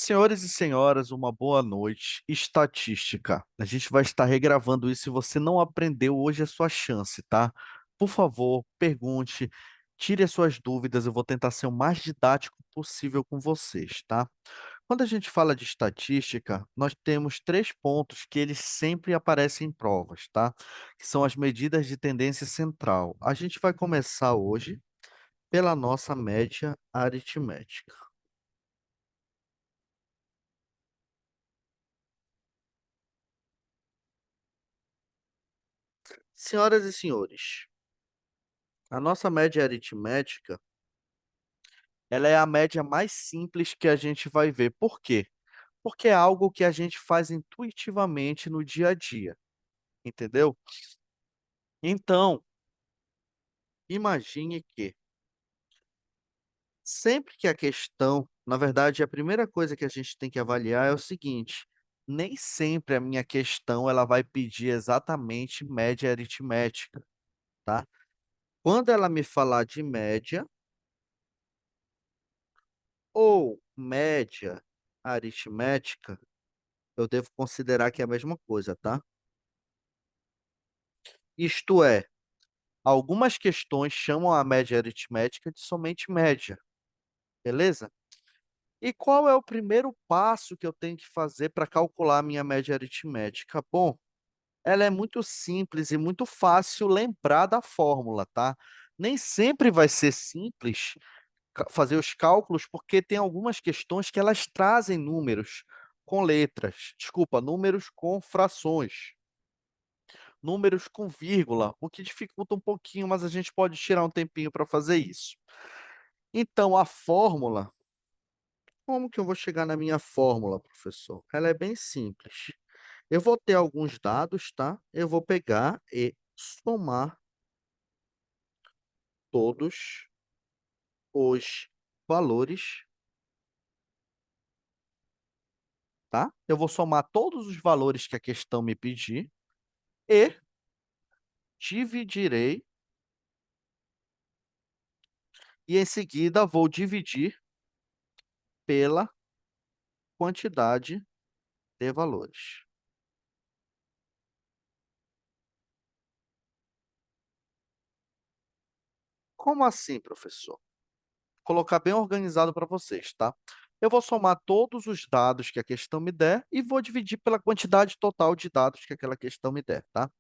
Senhores e senhoras, uma boa noite. Estatística. A gente vai estar regravando isso. Se você não aprendeu, hoje é sua chance, tá? Por favor, pergunte, tire as suas dúvidas. Eu vou tentar ser o mais didático possível com vocês, tá? Quando a gente fala de estatística, nós temos três pontos que eles sempre aparecem em provas, tá? Que são as medidas de tendência central. A gente vai começar hoje pela nossa média aritmética. Senhoras e senhores, a nossa média aritmética, ela é a média mais simples que a gente vai ver. Por quê? Porque é algo que a gente faz intuitivamente no dia a dia, entendeu? Então, imagine que sempre que a questão, na verdade, a primeira coisa que a gente tem que avaliar é o seguinte: nem sempre a minha questão ela vai pedir exatamente média aritmética, tá? Quando ela me falar de média ou média aritmética, eu devo considerar que é a mesma coisa, tá? Isto é, algumas questões chamam a média aritmética de somente média, beleza? E qual é o primeiro passo que eu tenho que fazer para calcular a minha média aritmética? Bom, ela é muito simples e muito fácil lembrar da fórmula, tá? Nem sempre vai ser simples fazer os cálculos, porque tem algumas questões que elas trazem números com letras, desculpa, números com frações. Números com vírgula, o que dificulta um pouquinho, mas a gente pode tirar um tempinho para fazer isso. Então, a fórmula, como que eu vou chegar na minha fórmula, professor? Ela é bem simples. Eu vou ter alguns dados, tá? Eu vou pegar e somar todos os valores, tá? Eu vou somar todos os valores que a questão me pedir e dividirei, e em seguida vou dividir pela quantidade de valores. Como assim, professor? Colocar bem organizado para vocês, tá? Eu vou somar todos os dados que a questão me der e vou dividir pela quantidade total de dados que aquela questão me der, tá?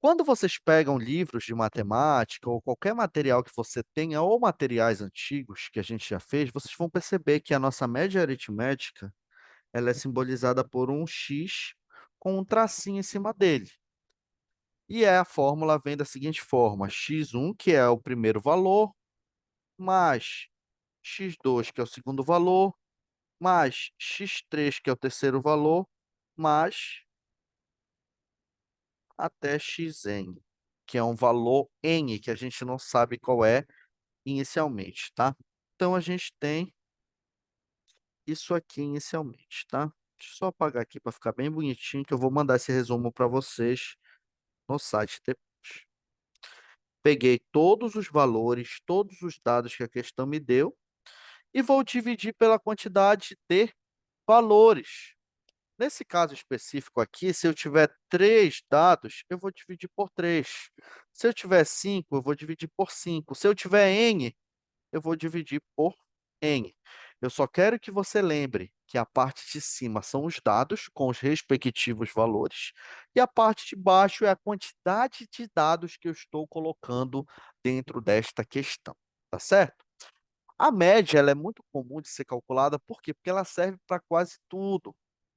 Quando vocês pegam livros de matemática ou qualquer material que você tenha ou materiais antigos que a gente já fez, vocês vão perceber que a nossa média aritmética, ela é simbolizada por um X com um tracinho em cima dele. E a fórmula vem da seguinte forma: x1, que é o primeiro valor, mais x2, que é o segundo valor, mais x3, que é o terceiro valor, mais até xn, que é um valor n, que a gente não sabe qual é inicialmente, tá? Então, a gente tem isso aqui inicialmente, tá? Deixa eu só apagar aqui para ficar bem bonitinho, que eu vou mandar esse resumo para vocês no site depois. Peguei todos os valores, todos os dados que a questão me deu e vou dividir pela quantidade de valores. Nesse caso específico aqui, se eu tiver 3 dados, eu vou dividir por 3. Se eu tiver 5, eu vou dividir por 5. Se eu tiver n, eu vou dividir por n. Eu só quero que você lembre que a parte de cima são os dados com os respectivos valores e a parte de baixo é a quantidade de dados que eu estou colocando dentro desta questão, tá certo? A média ela é muito comum de ser calculada, por quê? Porque ela serve para quase tudo.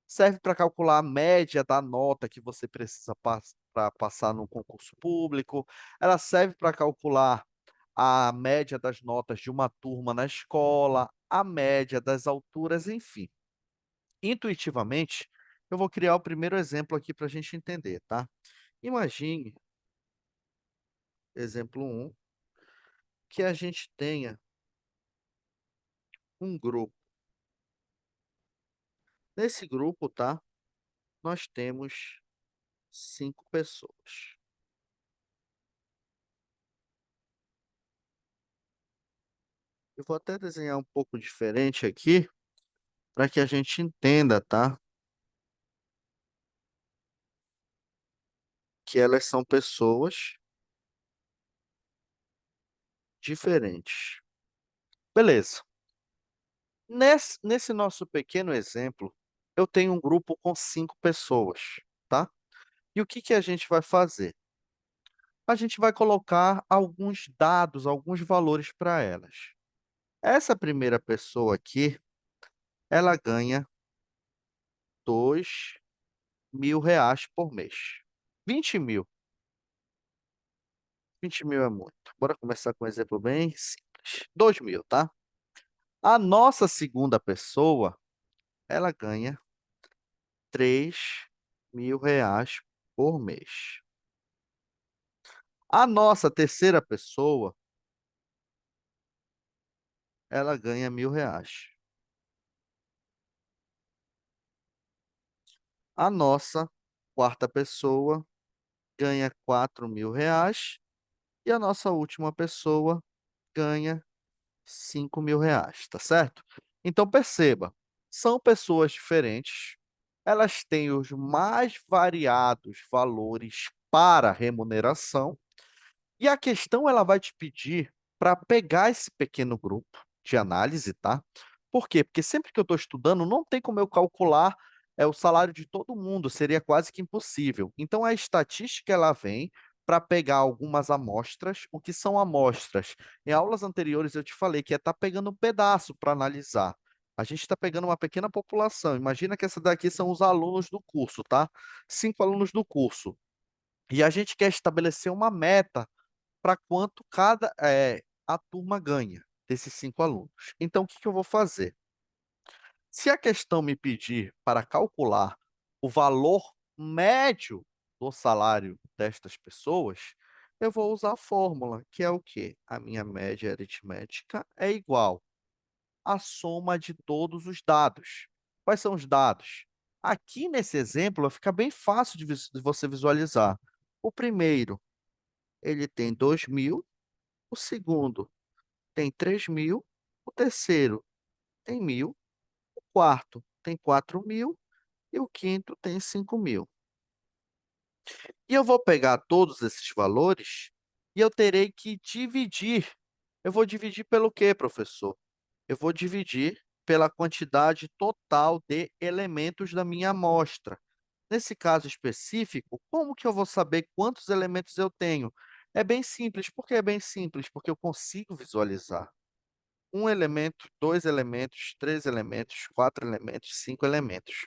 Serve para calcular a média da nota que você precisa para passar no concurso público, ela serve para calcular a média das notas de uma turma na escola, a média das alturas, enfim. Intuitivamente, eu vou criar o primeiro exemplo aqui para a gente entender, tá? Imagine, exemplo um, que a gente tenha um grupo. Nesse grupo, tá? Nós temos 5 pessoas. Eu vou até desenhar um pouco diferente aqui, para que a gente entenda, tá? Que elas são pessoas diferentes. Beleza. Nesse nosso pequeno exemplo, eu tenho um grupo com 5 pessoas, tá? E o que que a gente vai fazer? A gente vai colocar alguns dados, alguns valores para elas. Essa primeira pessoa aqui, ela ganha R$ 2.000 por mês. 20.000, 20.000 é muito. Bora começar com um exemplo bem simples. 2.000, tá? A nossa segunda pessoa, ela ganha R$ 3.000 por mês. A nossa terceira pessoa, ela ganha R$ 1.000. A nossa quarta pessoa ganha R$ 4.000 e a nossa última pessoa ganha R$ 5.000, tá certo? Então perceba, são pessoas diferentes, elas têm os mais variados valores para remuneração. E a questão ela vai te pedir para pegar esse pequeno grupo de análise, tá? Por quê? Porque sempre que eu estou estudando, não tem como eu calcular o salário de todo mundo, seria quase que impossível. Então, a estatística ela vem para pegar algumas amostras. O que são amostras? Em aulas anteriores eu te falei que é estar pegando um pedaço para analisar. A gente está pegando uma pequena população. Imagina que essa daqui são os alunos do curso, tá? 5 alunos do curso. E a gente quer estabelecer uma meta para quanto a turma ganha desses 5 alunos. Então, o que que eu vou fazer? Se a questão me pedir para calcular o valor médio do salário destas pessoas, eu vou usar a fórmula, que é o quê? A minha média aritmética é igual à soma de todos os dados. Quais são os dados? Aqui nesse exemplo, fica bem fácil de você visualizar. O primeiro, ele tem 2.000. O segundo tem 3.000, o terceiro tem 1.000, o quarto tem 4.000 e o quinto tem 5.000. E eu vou pegar todos esses valores e eu terei que dividir. Eu vou dividir pelo quê, professor? Eu vou dividir pela quantidade total de elementos da minha amostra. Nesse caso específico, como que eu vou saber quantos elementos eu tenho? É bem simples. Por que é bem simples? Porque eu consigo visualizar. Um elemento, dois elementos, três elementos, quatro elementos, cinco elementos.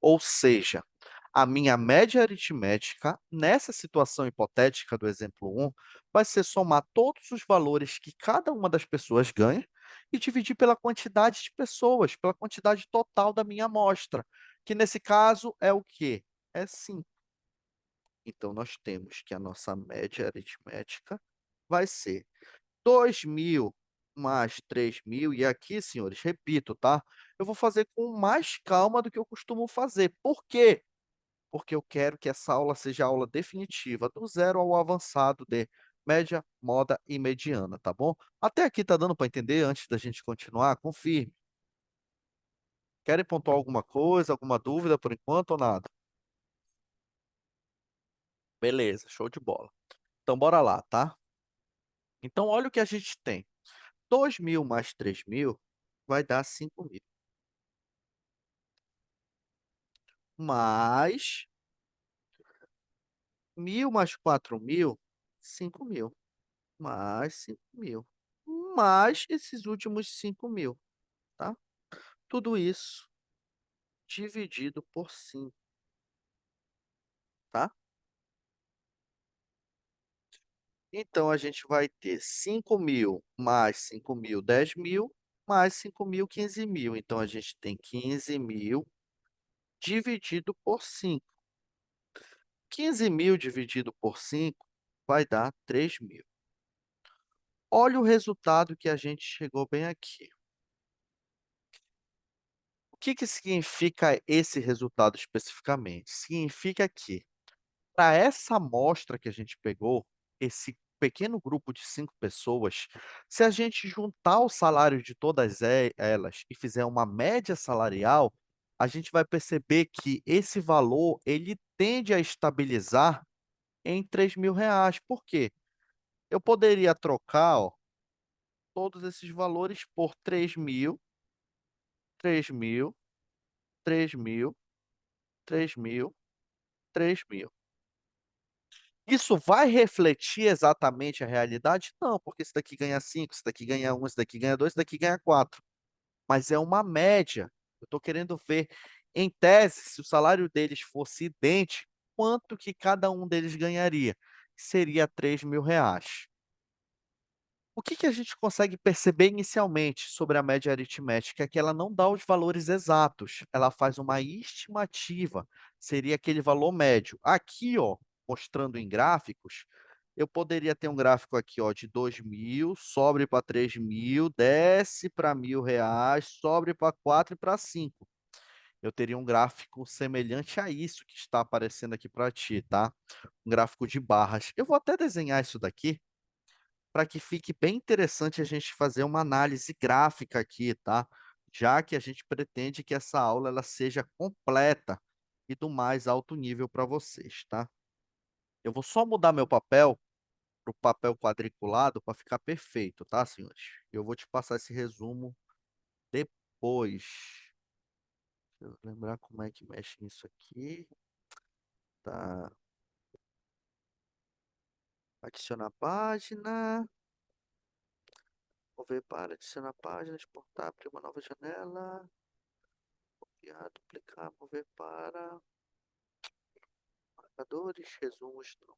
Ou seja, a minha média aritmética, nessa situação hipotética do exemplo um, vai ser somar todos os valores que cada uma das pessoas ganha e dividir pela quantidade de pessoas, pela quantidade total da minha amostra, que nesse caso é o quê? É 5. Então, nós temos que a nossa média aritmética vai ser 2.000 mais 3.000, e aqui, senhores, repito, tá? Eu vou fazer com mais calma do que eu costumo fazer. Por quê? Porque eu quero que essa aula seja a aula definitiva, do zero ao avançado de média, moda e mediana, tá bom? Até aqui tá dando para entender antes da gente continuar? Confirme. Querem pontuar alguma coisa, alguma dúvida por enquanto ou nada? Beleza, show de bola. Então bora lá, tá? Então olha o que a gente tem. 2.000 mais 3.000 vai dar 5.000. Mais 1.000 mais 4.000, 5.000. Mais 5.000. Mais esses últimos 5.000, tá? Tudo isso dividido por 5, tá? Então, a gente vai ter 5.000 mais 5.000, 10.000, mais 5.000, 15.000. Então, a gente tem 15.000 dividido por 5. 15.000 dividido por 5 vai dar 3.000. Olha o resultado que a gente chegou bem aqui. O que que significa esse resultado especificamente? Significa que, para essa amostra que a gente pegou, esse pequeno grupo de 5 pessoas, se a gente juntar o salário de todas elas e fizer uma média salarial, a gente vai perceber que esse valor, ele tende a estabilizar em R$ 3.000. Por quê? Eu poderia trocar, ó, todos esses valores por 3.000, 3.000, 3.000, 3.000, 3.000. Isso vai refletir exatamente a realidade? Não, porque esse daqui ganha 5, esse daqui ganha 1, esse daqui ganha 2, esse daqui ganha 4. Mas é uma média. Eu estou querendo ver, em tese, se o salário deles fosse idêntico, quanto que cada um deles ganharia? Seria R$ 3.000. O que que a gente consegue perceber inicialmente sobre a média aritmética é que ela não dá os valores exatos, ela faz uma estimativa, seria aquele valor médio. Aqui, ó, mostrando em gráficos, eu poderia ter um gráfico aqui, ó, de 2.000, sobe para 3.000, desce para R$ 1.000, sobe para 4 e para 5. Eu teria um gráfico semelhante a isso que está aparecendo aqui para ti, tá? Um gráfico de barras. Eu vou até desenhar isso daqui, para que fique bem interessante a gente fazer uma análise gráfica aqui, tá? Já que a gente pretende que essa aula ela seja completa e do mais alto nível para vocês, tá? Eu vou só mudar meu papel para o papel quadriculado para ficar perfeito, tá, senhores? Eu vou te passar esse resumo depois. Deixa eu lembrar como é que mexe nisso aqui. Tá. Adicionar página. Mover para adicionar página, exportar, abrir uma nova janela. Copiar, duplicar, mover para marcadores, resumos. Não.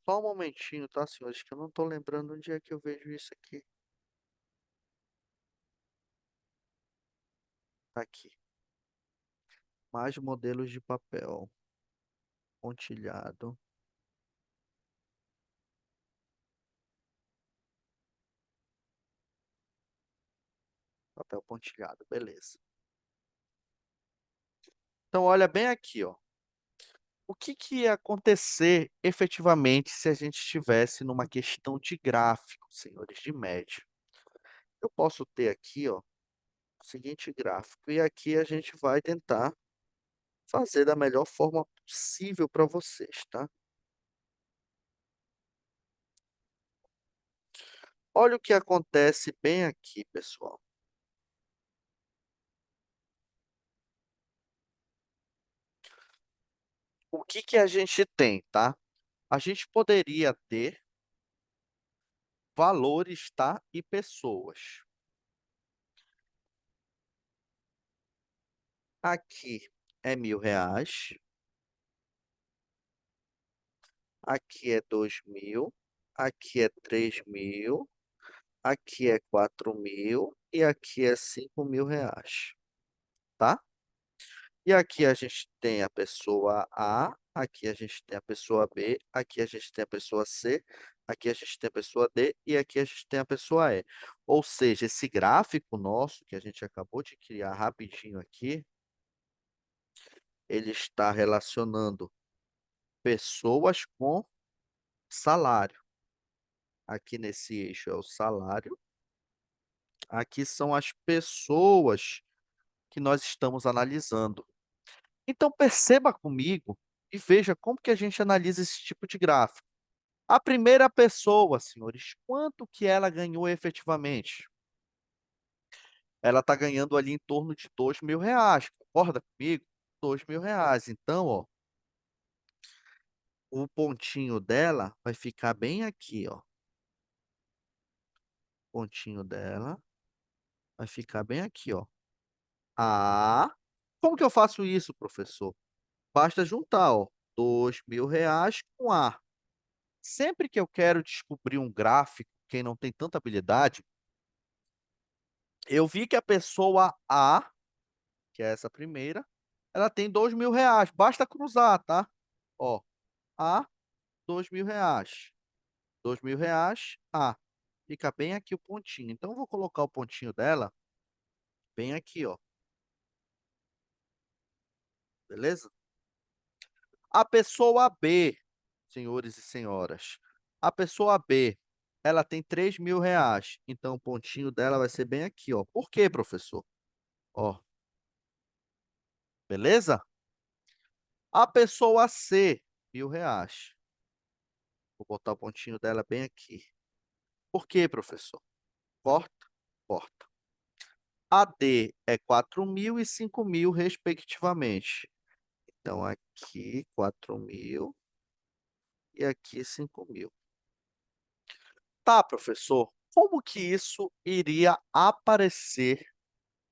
Só um momentinho, tá, senhores? Que eu não tô lembrando onde é que eu vejo isso aqui. Tá aqui. Mais modelos de papel. Pontilhado. Papel pontilhado, beleza. Então, olha bem aqui, ó. O que que ia acontecer efetivamente se a gente estivesse numa questão de gráfico, senhores, de média? Eu posso ter aqui, ó, o seguinte gráfico, e aqui a gente vai tentar fazer da melhor forma possível para vocês, tá? Olha o que acontece bem aqui, pessoal. O que que a gente tem, tá? A gente poderia ter valores, tá? E pessoas. Aqui é R$ 1.000. Aqui é 2.000. Aqui é 3.000. Aqui é 4.000. E aqui é R$ 5.000, tá? E aqui a gente tem a pessoa A, aqui a gente tem a pessoa B, aqui a gente tem a pessoa C, aqui a gente tem a pessoa D e aqui a gente tem a pessoa E. Ou seja, esse gráfico nosso que a gente acabou de criar rapidinho aqui, ele está relacionando pessoas com salário. Aqui nesse eixo é o salário, aqui são as pessoas que nós estamos analisando. Então perceba comigo e veja como que a gente analisa esse tipo de gráfico. A primeira pessoa, senhores, quanto que ela ganhou efetivamente? Ela está ganhando ali em torno de R$ 2.000, concorda comigo? R$ 2.000. Então, ó, o pontinho dela vai ficar bem aqui, ó. O pontinho dela vai ficar bem aqui, ó. Ah, como que eu faço isso, professor? Basta juntar, ó, R$ 2.000 com A. Sempre que eu quero descobrir um gráfico, quem não tem tanta habilidade, eu vi que a pessoa A, que é essa primeira, ela tem R$ 2.000. Basta cruzar, tá? Ó, A, R$ 2.000. R$ 2.000, A. Fica bem aqui o pontinho. Então, eu vou colocar o pontinho dela bem aqui, ó. Beleza? A pessoa B, senhores e senhoras, a pessoa B, ela tem R$ 3.000, então o pontinho dela vai ser bem aqui, ó. Por quê, professor? Ó, beleza? A pessoa C, R$ 1.000. Vou botar o pontinho dela bem aqui. Por quê, professor? Corta, corta. A D é 4.000 e 5.000, respectivamente. Então, aqui 4.000 e aqui 5.000. Tá, professor. Como que isso iria aparecer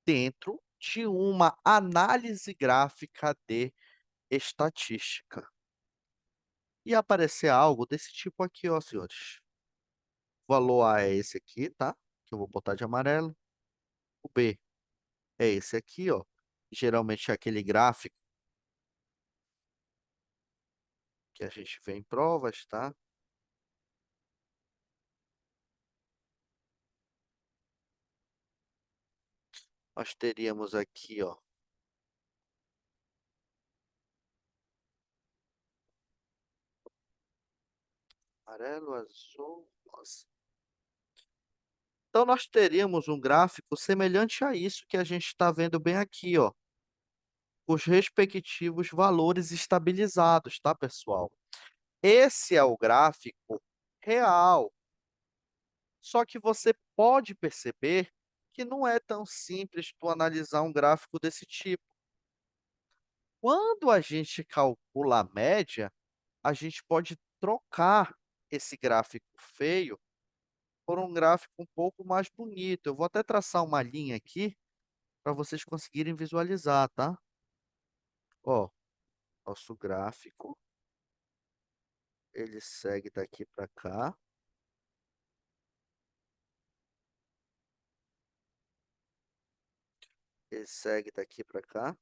dentro de uma análise gráfica de estatística? Ia aparecer algo desse tipo aqui, ó, senhores. O valor A é esse aqui, tá? Que eu vou botar de amarelo. O B é esse aqui, ó. Geralmente é aquele gráfico que a gente vê em provas, tá? Nós teríamos aqui, ó, amarelo, azul, nossa. Então, nós teríamos um gráfico semelhante a isso que a gente está vendo bem aqui, ó. Os respectivos valores estabilizados, tá, pessoal? Esse é o gráfico real. Só que você pode perceber que não é tão simples tu analisar um gráfico desse tipo. Quando a gente calcula a média, a gente pode trocar esse gráfico feio por um gráfico um pouco mais bonito. Eu vou até traçar uma linha aqui para vocês conseguirem visualizar, tá? Ó, nosso gráfico, ele segue daqui para cá, ele segue daqui para cá,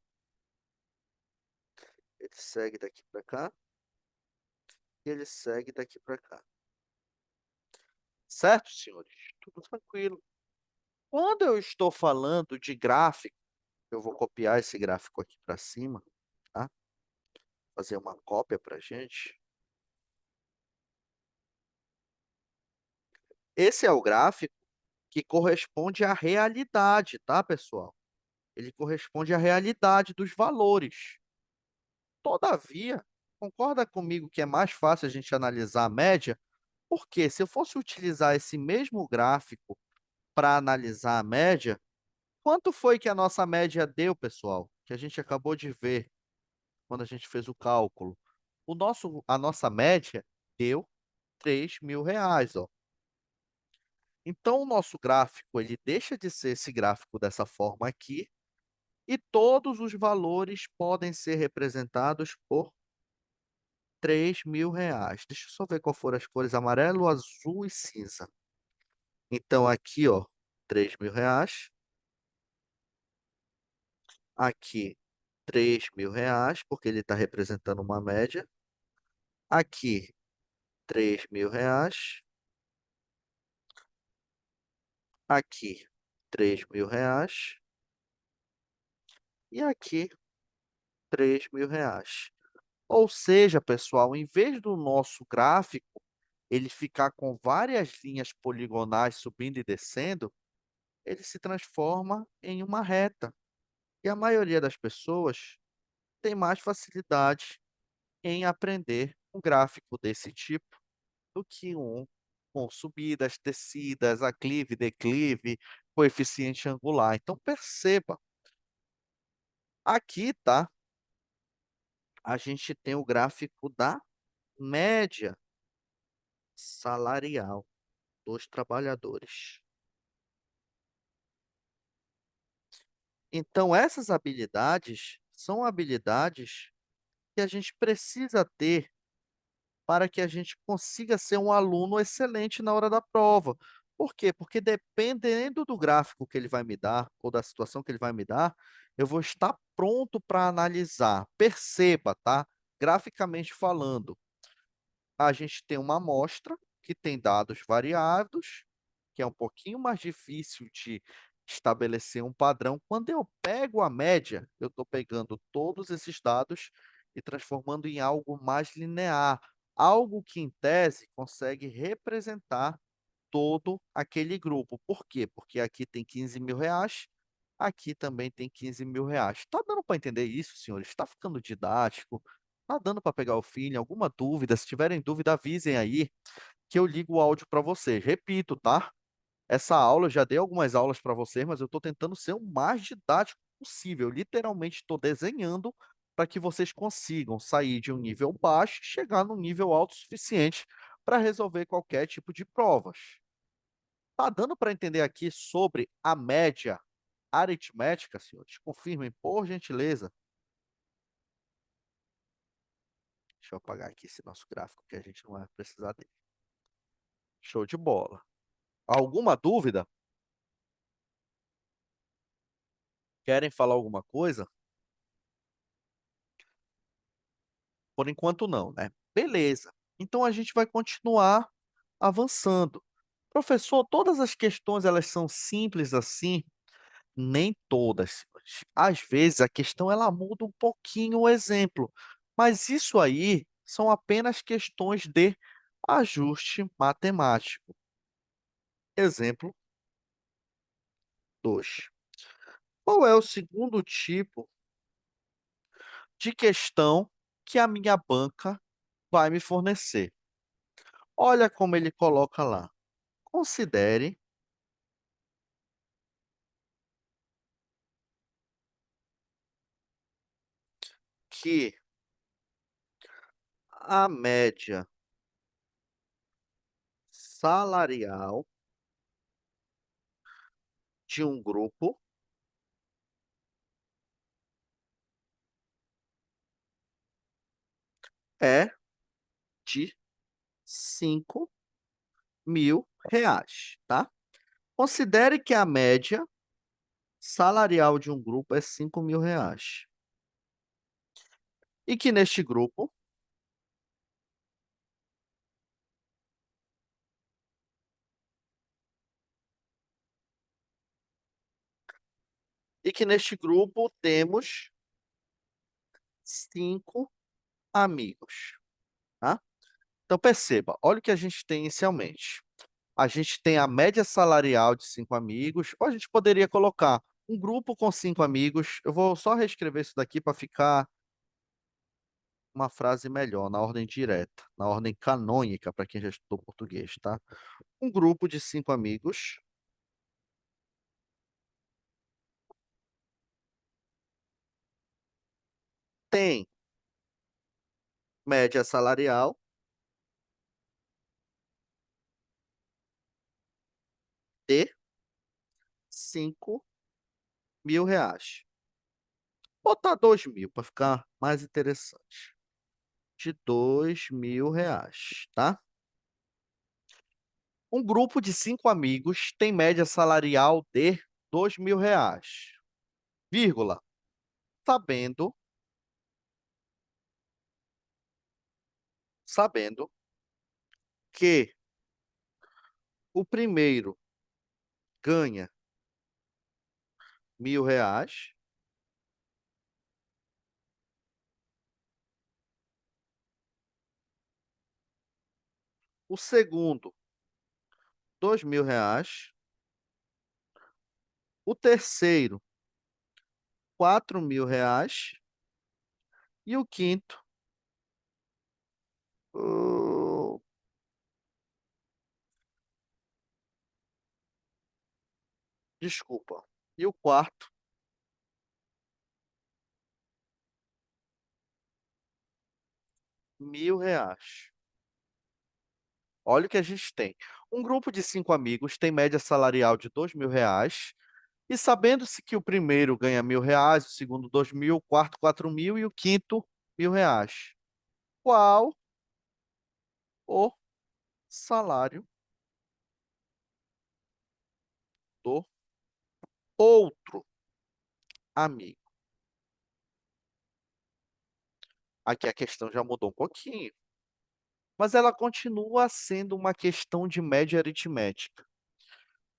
ele segue daqui para cá e ele segue daqui para cá. Certo, senhores? Tudo tranquilo. Quando eu estou falando de gráfico, eu vou copiar esse gráfico aqui para cima, tá? Fazer uma cópia para gente. Esse é o gráfico que corresponde à realidade, tá, pessoal? Ele corresponde à realidade dos valores. Todavia, concorda comigo que é mais fácil a gente analisar a média? Porque se eu fosse utilizar esse mesmo gráfico para analisar a média, quanto foi que a nossa média deu, pessoal? Que a gente acabou de ver quando a gente fez o cálculo. A nossa média deu R$ 3.000, ó. Então, o nosso gráfico, ele deixa de ser esse gráfico dessa forma aqui, e todos os valores podem ser representados por R$ 3.000. Deixa eu só ver qual foram as cores: amarelo, azul e cinza. Então, aqui, ó, R$ 3.000. Aqui, R$ 3.000, porque ele está representando uma média. Aqui, R$ 3.000. Aqui, R$ 3.000. E aqui, R$ 3.000. Ou seja, pessoal, em vez do nosso gráfico ele ficar com várias linhas poligonais subindo e descendo, ele se transforma em uma reta. E a maioria das pessoas tem mais facilidade em aprender um gráfico desse tipo do que um com subidas, descidas, aclive, declive, coeficiente angular. Então perceba, aqui, tá? A gente tem o gráfico da média salarial dos trabalhadores. Então, essas habilidades são habilidades que a gente precisa ter para que a gente consiga ser um aluno excelente na hora da prova. Por quê? Porque dependendo do gráfico que ele vai me dar, ou da situação que ele vai me dar, eu vou estar pronto para analisar. Perceba, tá? Graficamente falando, a gente tem uma amostra que tem dados variados, que é um pouquinho mais difícil de estabelecer um padrão. Quando eu pego a média, eu estou pegando todos esses dados e transformando em algo mais linear, algo que, em tese, consegue representar todo aquele grupo. Por quê? Porque aqui tem R$ 15.000, aqui também tem R$ 15.000. Está dando para entender isso, senhores? Está ficando didático? Está dando para pegar o feeling? Alguma dúvida? Se tiverem dúvida, avisem aí que eu ligo o áudio para vocês. Repito, tá? Essa aula, eu já dei algumas aulas para vocês, mas eu estou tentando ser o mais didático possível. Literalmente estou desenhando para que vocês consigam sair de um nível baixo e chegar num nível alto o suficiente para resolver qualquer tipo de provas. Tá dando para entender aqui sobre a média aritmética, senhores? Confirmem, por gentileza. Deixa eu apagar aqui esse nosso gráfico, que a gente não vai precisar dele. Show de bola. Alguma dúvida? Querem falar alguma coisa? Por enquanto não, né? Beleza. Então a gente vai continuar avançando. Professor, todas as questões elas são simples assim? Nem todas, senhores. Às vezes a questão ela muda um pouquinho o exemplo, mas isso aí são apenas questões de ajuste matemático. Exemplo 2. Qual é o segundo tipo de questão que a minha banca vai me fornecer? Olha como ele coloca lá. Considere que a média salarial de um grupo é de R$ 5.000, tá? Considere que a média salarial de um grupo é R$ 5.000. E que neste grupo, temos 5 amigos, tá? Então perceba, olha o que a gente tem inicialmente. A gente tem a média salarial de 5 amigos, ou a gente poderia colocar um grupo com 5 amigos. Eu vou só reescrever isso daqui para ficar uma frase melhor, na ordem direta, na ordem canônica, para quem já estudou português, tá? Um grupo de 5 amigos tem média salarial de R$ 5.000. Botar 2.000 para ficar mais interessante. De R$ 2.000, tá? Um grupo de 5 amigos tem média salarial de R$ 2.000, vírgula, sabendo, sabendo que o primeiro ganha R$ 1.000, o segundo R$ 2.000, o terceiro R$ 4.000 e o quinto, uh, desculpa, e o quarto R$ 1.000. Olha o que a gente tem. Um grupo de 5 amigos tem média salarial de R$ 2.000, e sabendo-se que o primeiro ganha R$ 1.000, o segundo 2.000, o quarto 4.000 e o quinto R$ 1.000. Qual o salário do outro amigo? Aqui a questão já mudou um pouquinho, mas ela continua sendo uma questão de média aritmética.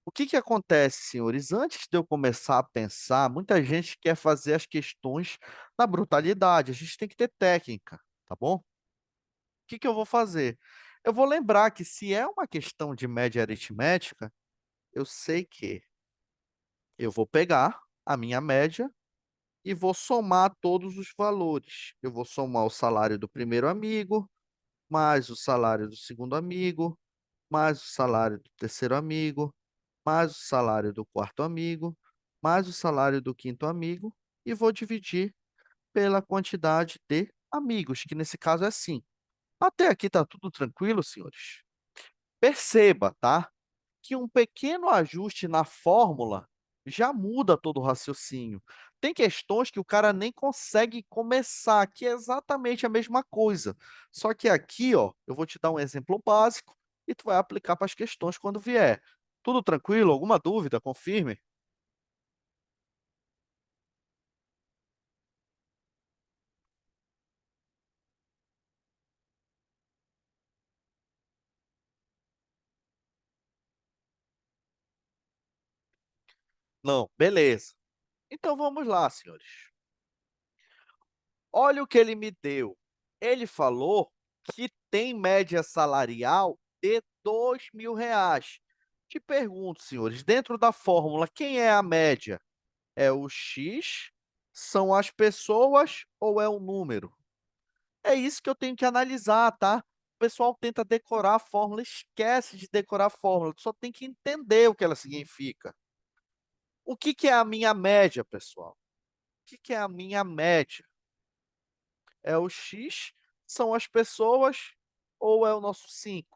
O que que acontece, senhores? Antes de eu começar a pensar, muita gente quer fazer as questões na brutalidade. A gente tem que ter técnica, tá bom? O que que eu vou fazer? Eu vou lembrar que se é uma questão de média aritmética, eu sei que eu vou pegar a minha média e vou somar todos os valores. Eu vou somar o salário do primeiro amigo, mais o salário do segundo amigo, mais o salário do terceiro amigo, mais o salário do quarto amigo, mais o salário do quinto amigo, e vou dividir pela quantidade de amigos, que nesse caso é 5. Até aqui está tudo tranquilo, senhores? Perceba, tá? Que um pequeno ajuste na fórmula já muda todo o raciocínio. Tem questões que o cara nem consegue começar, que é exatamente a mesma coisa. Só que aqui, ó, eu vou te dar um exemplo básico e tu vai aplicar para as questões quando vier. Tudo tranquilo? Alguma dúvida? Confirme. Não, beleza. Então vamos lá, senhores. Olha o que ele me deu. Ele falou que tem média salarial de R$ 2.000. Te pergunto, senhores, dentro da fórmula, quem é a média? É o X? São as pessoas ou é o número? É isso que eu tenho que analisar, tá? O pessoal tenta decorar a fórmula, esquece de decorar a fórmula, só tem que entender o que ela significa. O que que é a minha média, pessoal? O que que é a minha média? É o X, são as pessoas ou é o nosso 5?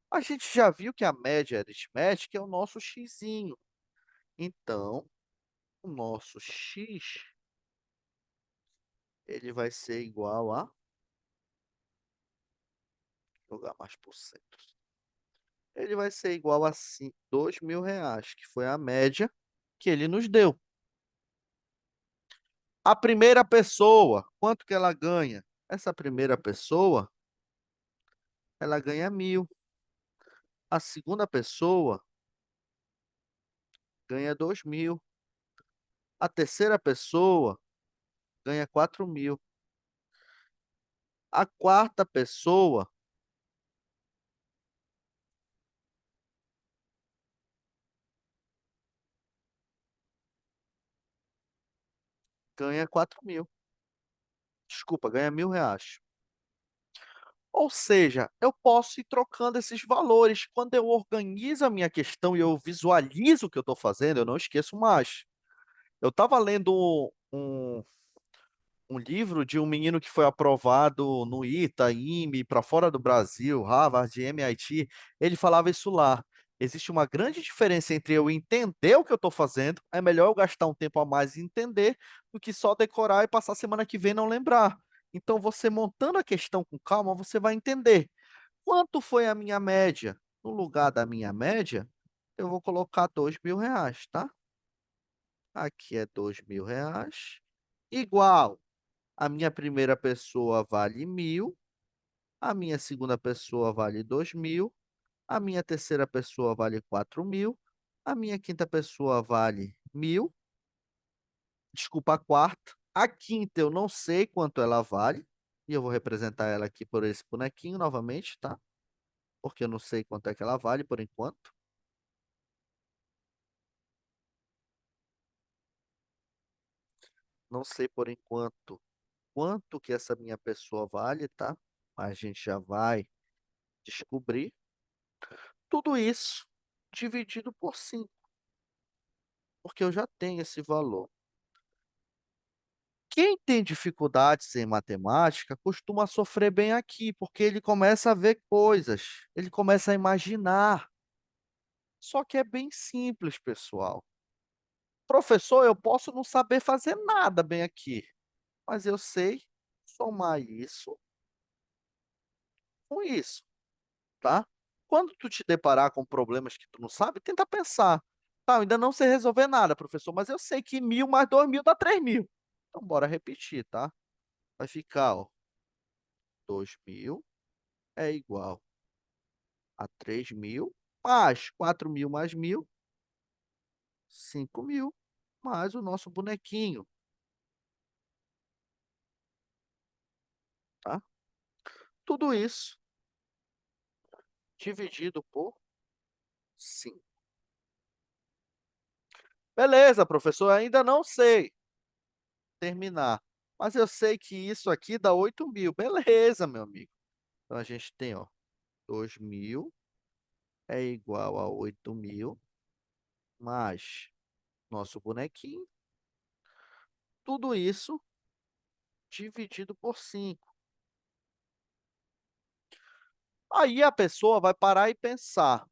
A gente já viu que a média aritmética é o nosso xizinho. Então, o nosso x, ele vai ser igual a, jogar mais por cento. Ele vai ser igual a R$ 2.000, que foi a média que ele nos deu. A primeira pessoa, quanto que ela ganha? Essa primeira pessoa, ela ganha 1.000. A segunda pessoa ganha 2.000. A terceira pessoa ganha 4.000. A quarta pessoa ganha 4.000. Desculpa, ganha R$ 1.000. Ou seja, eu posso ir trocando esses valores. Quando eu organizo a minha questão e eu visualizo o que eu estou fazendo, eu não esqueço mais. Eu estava lendo um livro de um menino que foi aprovado no ITA, IME, para fora do Brasil, Harvard, MIT. Ele falava isso lá. Existe uma grande diferença entre eu entender o que eu estou fazendo, é melhor eu gastar um tempo a mais e entender, do que só decorar e passar semana que vem e não lembrar. Então, você montando a questão com calma, você vai entender. Quanto foi a minha média? No lugar da minha média, eu vou colocar R$ 2.000, tá? Aqui é R$ 2.000. Igual. A minha primeira pessoa vale 1.000, a minha segunda pessoa vale 2.000, a minha terceira pessoa vale 4.000, a minha quinta pessoa vale 1.000, desculpa, a quarta. A quinta eu não sei quanto ela vale, e eu vou representar ela aqui por esse bonequinho novamente, tá? Porque eu não sei quanto é que ela vale por enquanto. Não sei por enquanto quanto que essa minha pessoa vale, tá? Mas a gente já vai descobrir. Tudo isso dividido por 5, porque eu já tenho esse valor. Quem tem dificuldades em matemática costuma sofrer bem aqui, porque ele começa a ver coisas, ele começa a imaginar. Só que é bem simples, pessoal. Professor, eu posso não saber fazer nada bem aqui, mas eu sei somar isso com isso, tá? Quando tu te deparar com problemas que tu não sabe, tenta pensar. Tá, eu ainda não sei resolver nada, professor, mas eu sei que 1.000 mais 2.000 dá 3.000. Então, bora repetir, tá? Vai ficar, ó, 2.000 é igual a 3.000, mais 4.000 mais 1.000 5.000 mais o nosso bonequinho, tá? Tudo isso dividido por 5. Beleza, professor, ainda não sei terminar, mas eu sei que isso aqui dá 8.000. Beleza, meu amigo. Então a gente tem, ó, 2.000 é igual a 8.000 mais nosso bonequinho. Tudo isso dividido por 5. Aí a pessoa vai parar e pensar: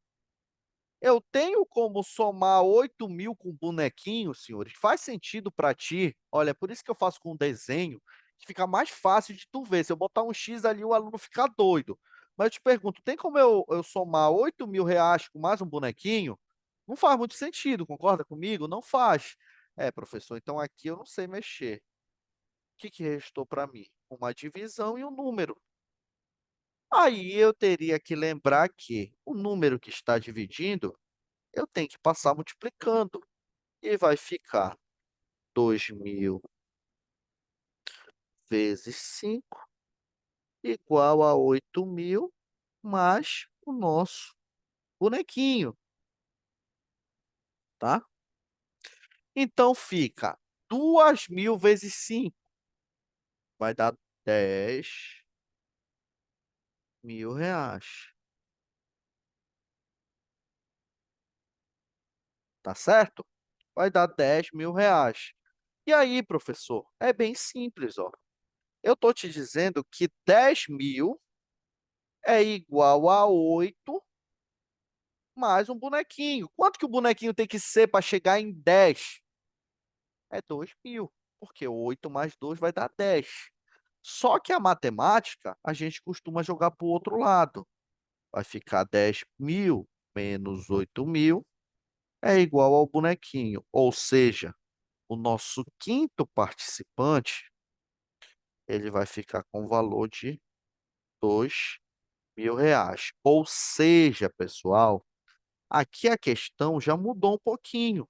eu tenho como somar 8.000 com bonequinho, senhores? Faz sentido para ti? Olha, por isso que eu faço com desenho, que fica mais fácil de tu ver. Se eu botar um X ali, o aluno fica doido. Mas eu te pergunto, tem como eu somar 8.000 reais com mais um bonequinho? Não faz muito sentido, concorda comigo? Não faz. É, professor, então aqui eu não sei mexer. O que que restou para mim? Uma divisão e um número. Aí eu teria que lembrar que o número que está dividindo, eu tenho que passar multiplicando. E vai ficar 2.000 vezes 5 igual a 8.000 mais o nosso bonequinho, tá? Então fica 2.000 vezes 5 vai dar 10.000 reais, tá certo? Vai dar 10.000 reais. E aí, professor, é bem simples, ó. Eu tô te dizendo que 10.000 é igual a 8 mais um bonequinho. Quanto que o bonequinho tem que ser para chegar em 10? É 2.000, porque 8 mais 2 vai dar 10. Só que a matemática, a gente costuma jogar para o outro lado. Vai ficar 10.000 menos 8.000 é igual ao bonequinho. Ou seja, o nosso quinto participante, ele vai ficar com o valor de 2.000 reais. Ou seja, pessoal, aqui a questão já mudou um pouquinho.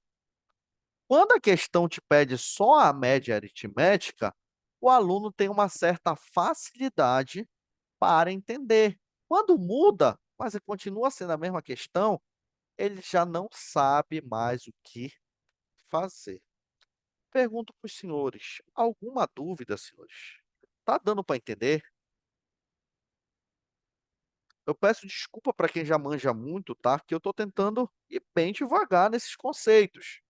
Quando a questão te pede só a média aritmética, o aluno tem uma certa facilidade para entender. Quando muda, mas continua sendo a mesma questão, ele já não sabe mais o que fazer. Pergunto para os senhores, alguma dúvida, senhores? Tá dando para entender? Eu peço desculpa para quem já manja muito, tá? Que eu estou tentando ir bem devagar nesses conceitos.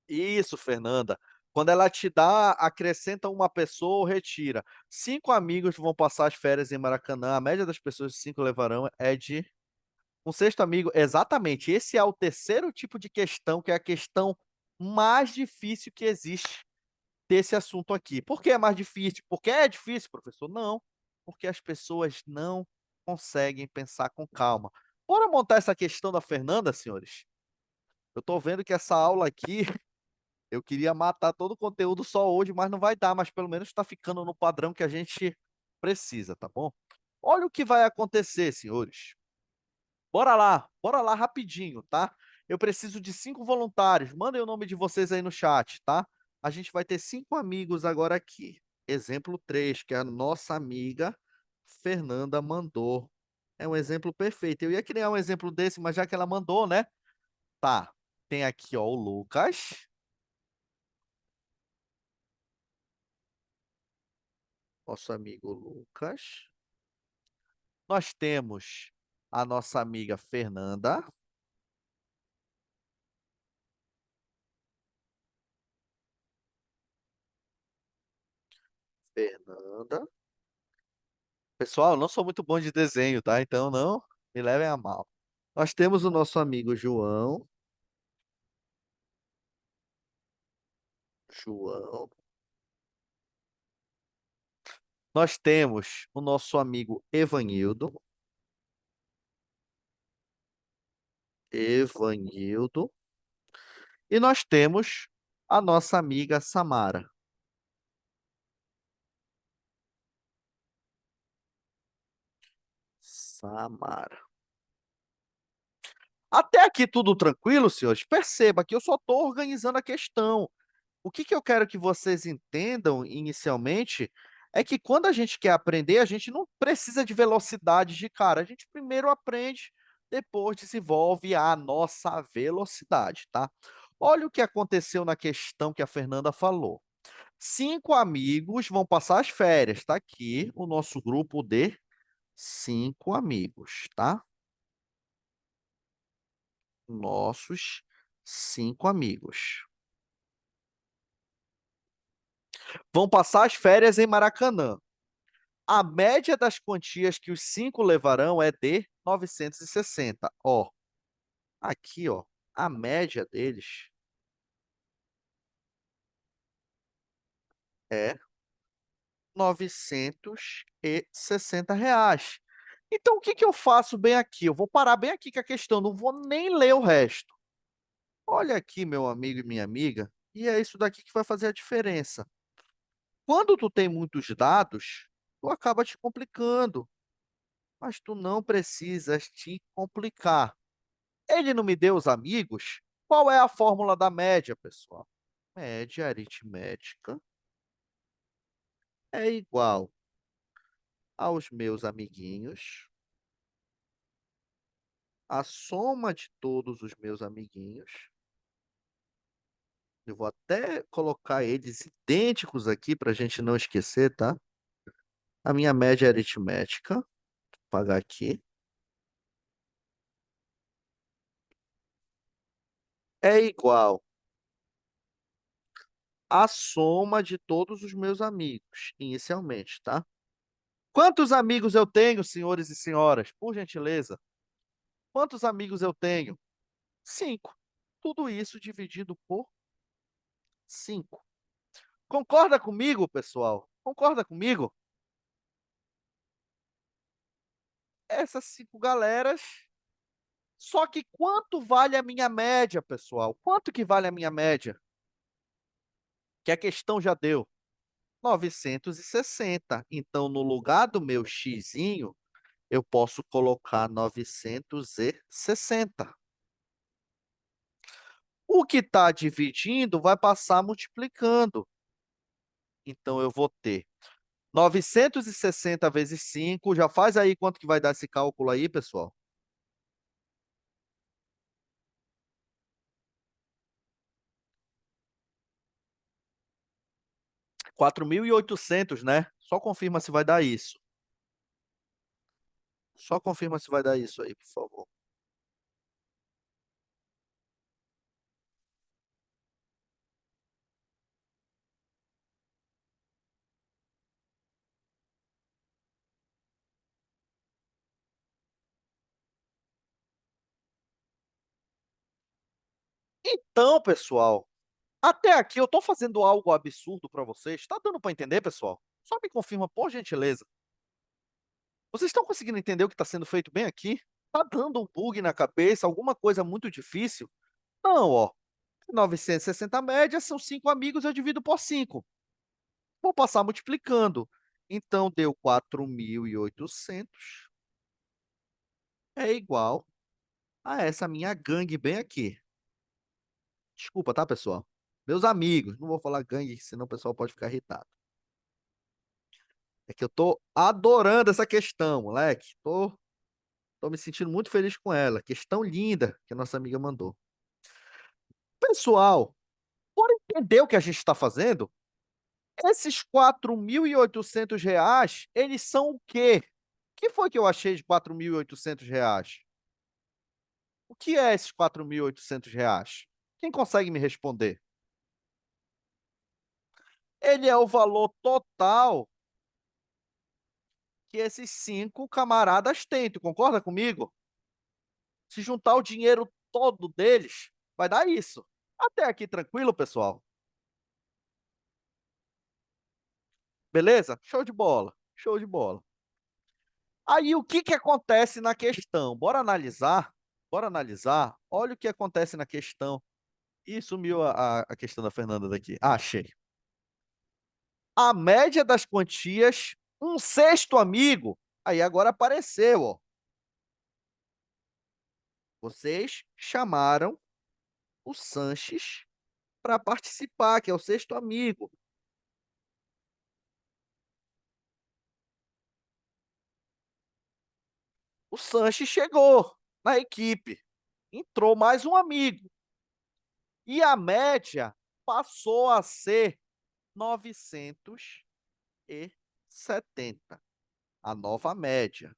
Isso, Fernanda. Quando ela te dá, acrescenta uma pessoa ou retira. 5 amigos vão passar as férias em Maracanã. A média das pessoas que 5 levarão é de um sexto amigo. Exatamente. Esse é o terceiro tipo de questão, que é a questão mais difícil que existe desse assunto aqui. Por que é mais difícil? Porque é difícil, professor? Não. Porque as pessoas não conseguem pensar com calma. Bora montar essa questão da Fernanda, senhores? Eu estou vendo que essa aula aqui eu queria matar todo o conteúdo só hoje, mas não vai dar, mas pelo menos está ficando no padrão que a gente precisa, tá bom? Olha o que vai acontecer, senhores. Bora lá rapidinho, tá? Eu preciso de 5 voluntários. Mandem o nome de vocês aí no chat, tá? A gente vai ter 5 amigos agora aqui. Exemplo 3, que a nossa amiga Fernanda mandou. É um exemplo perfeito. Eu ia criar um exemplo desse, mas já que ela mandou, né? Tá. Tem aqui, ó, o Lucas, nosso amigo Lucas. Nós temos a nossa amiga Fernanda. Fernanda. Pessoal, eu não sou muito bom de desenho, tá? Então não me levem a mal. Nós temos o nosso amigo João. João. Nós temos o nosso amigo Evanildo. Evanildo. E nós temos a nossa amiga Samara. Samara. Até aqui tudo tranquilo, senhores? Perceba que eu só estou organizando a questão. O que eu quero que vocês entendam inicialmente é que quando a gente quer aprender, a gente não precisa de velocidade de cara. A gente primeiro aprende, depois desenvolve a nossa velocidade, tá? Olha o que aconteceu na questão que a Fernanda falou. 5 amigos vão passar as férias. Tá aqui o nosso grupo de 5 amigos, tá? Nossos 5 amigos. Vão passar as férias em Maracanã. A média das quantias que os 5 levarão é de 960. Ó, aqui, ó, a média deles é R$ 960. Então, o que eu faço bem aqui? Eu vou parar bem aqui com a questão, não vou nem ler o resto. Olha aqui, meu amigo e minha amiga, e é isso daqui que vai fazer a diferença. Quando tu tem muitos dados, tu acaba te complicando, mas tu não precisas te complicar. Ele não me deu os amigos? Qual é a fórmula da média, pessoal? Média aritmética é igual aos meus amiguinhos, a soma de todos os meus amiguinhos. Eu vou até colocar eles idênticos aqui para a gente não esquecer, tá? A minha média aritmética, vou pagar aqui, é igual à soma de todos os meus amigos, inicialmente, tá? Quantos amigos eu tenho, senhores e senhoras? Por gentileza. Quantos amigos eu tenho? 5. Tudo isso dividido por 5. Concorda comigo, pessoal? Concorda comigo? Essas 5 galeras. Só que quanto vale a minha média, pessoal? Quanto que vale a minha média? Que a questão já deu. 960. Então, no lugar do meu xizinho, eu posso colocar 960. O que está dividindo vai passar multiplicando. Então, eu vou ter 960 vezes 5. Já faz aí quanto que vai dar esse cálculo aí, pessoal? 4.800, né? Só confirma se vai dar isso. Só confirma se vai dar isso aí, por favor. Então, pessoal, até aqui eu estou fazendo algo absurdo para vocês. Está dando para entender, pessoal? Só me confirma, por gentileza. Vocês estão conseguindo entender o que está sendo feito bem aqui? Está dando um bug na cabeça, alguma coisa muito difícil? Não, ó. 960 média são 5 amigos, eu divido por 5. Vou passar multiplicando. Então, deu 4.800 é igual a essa minha gangue bem aqui. Desculpa, tá, pessoal? Meus amigos, não vou falar gangue, senão o pessoal pode ficar irritado. É que eu tô adorando essa questão, moleque. Tô me sentindo muito feliz com ela. Questão linda que a nossa amiga mandou. Pessoal, por entender o que a gente está fazendo, esses R$ 4.800, eles são o quê? O que foi que eu achei de R$ 4.800? O que é esses R$ 4.800? Quem consegue me responder? Ele é o valor total que esses 5 camaradas têm. Tu concorda comigo? Se juntar o dinheiro todo deles, vai dar isso. Até aqui tranquilo, pessoal? Beleza? Show de bola. Show de bola. Aí o que acontece na questão? Bora analisar? Bora analisar? Olha o que acontece na questão. Ih, sumiu a questão da Fernanda daqui. Ah, achei. A média das quantias, um sexto amigo. Aí agora apareceu, ó. Vocês chamaram o Sanches para participar, que é o sexto amigo. O Sanches chegou na equipe, entrou mais um amigo. E a média passou a ser 970, a nova média.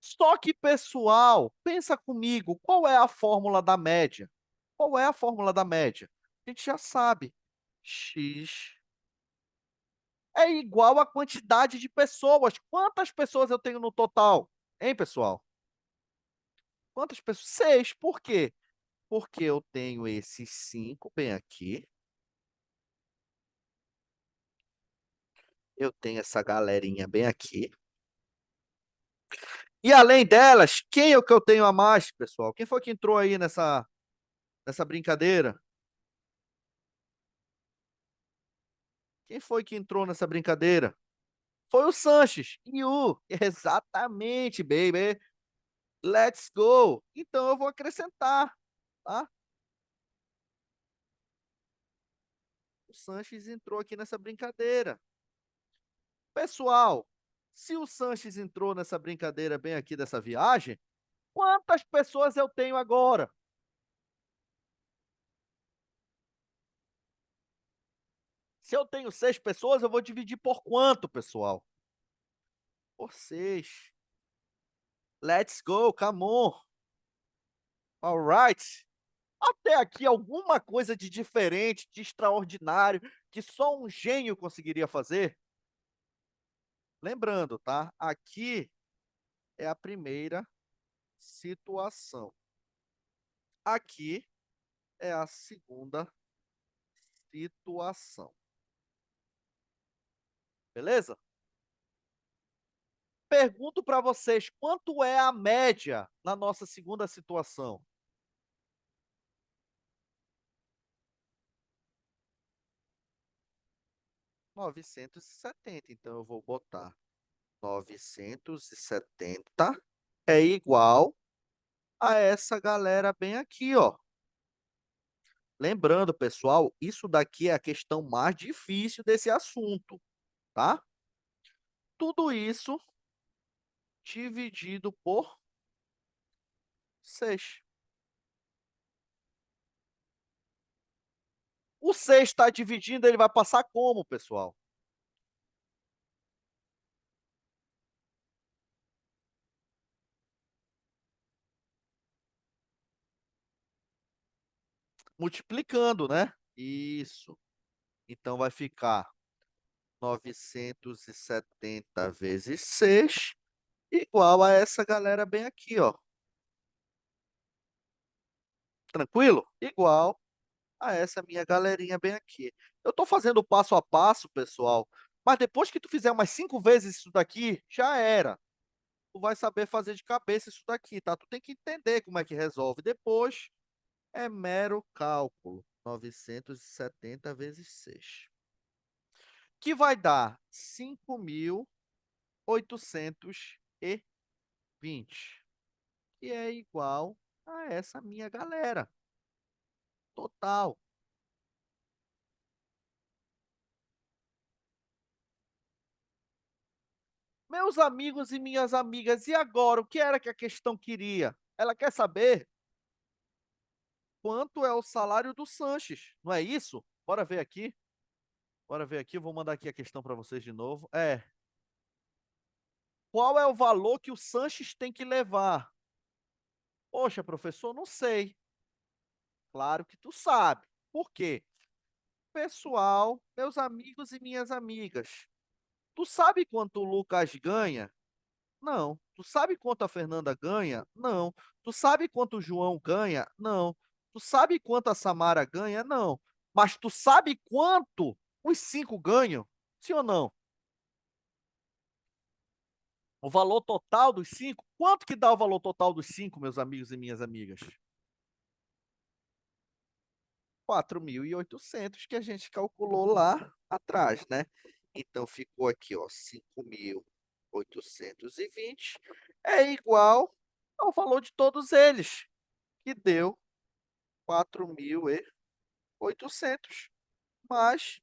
Só que, pessoal, pensa comigo, qual é a fórmula da média? Qual é a fórmula da média? A gente já sabe. X é igual à quantidade de pessoas. Quantas pessoas eu tenho no total? Hein, pessoal? Quantas pessoas? 6. Por quê? Porque eu tenho esses 5 bem aqui. Eu tenho essa galerinha bem aqui. E além delas, quem é o que eu tenho a mais, pessoal? Quem foi que entrou aí nessa brincadeira? Quem foi que entrou nessa brincadeira? Foi o Sanches. Exatamente, baby. Let's go. Então eu vou acrescentar, tá? O Sanches entrou aqui nessa brincadeira. Pessoal, se o Sanches entrou nessa brincadeira bem aqui dessa viagem, quantas pessoas eu tenho agora? Se eu tenho 6 pessoas, eu vou dividir por quanto, pessoal? Por 6. Let's go, come on. Alright. Até aqui alguma coisa de diferente, de extraordinário, que só um gênio conseguiria fazer? Lembrando, tá? Aqui é a primeira situação. Aqui é a segunda situação. Beleza? Pergunto para vocês, quanto é a média na nossa segunda situação? 970. Então eu vou botar 970 é igual a essa galera bem aqui, ó. Lembrando, pessoal, isso daqui é a questão mais difícil desse assunto, tá? Tudo isso dividido por 6. O 6 está dividindo, ele vai passar como, pessoal? Multiplicando, né? Isso. Então vai ficar 970 vezes 6 igual a essa galera bem aqui, ó. Tranquilo? Igual a essa minha galerinha bem aqui. Eu estou fazendo passo a passo, pessoal, mas depois que tu fizer umas 5 vezes isso daqui, já era. Tu vai saber fazer de cabeça isso daqui, tá? Tu tem que entender como é que resolve. Depois é mero cálculo. 970 vezes 6. Que vai dar 5.820. Que é igual a essa minha galera. Total. Meus amigos e minhas amigas, e agora? O que era que a questão queria? Ela quer saber quanto é o salário do Sanches, não é isso? Bora ver aqui. Bora ver aqui, eu vou mandar aqui a questão para vocês de novo. Qual é o valor que o Sanches tem que levar? Poxa, professor, não sei. Claro que tu sabe. Por quê? Pessoal, meus amigos e minhas amigas, tu sabe quanto o Lucas ganha? Não. Tu sabe quanto a Fernanda ganha? Não. Tu sabe quanto o João ganha? Não. Tu sabe quanto a Samara ganha? Não. Mas tu sabe quanto os 5 ganham? Sim ou não? O valor total dos 5? Quanto que dá o valor total dos 5, meus amigos e minhas amigas? 4.800 que a gente calculou lá atrás, né? Então ficou aqui, ó, 5.820 é igual ao valor de todos eles, que deu 4.800 mais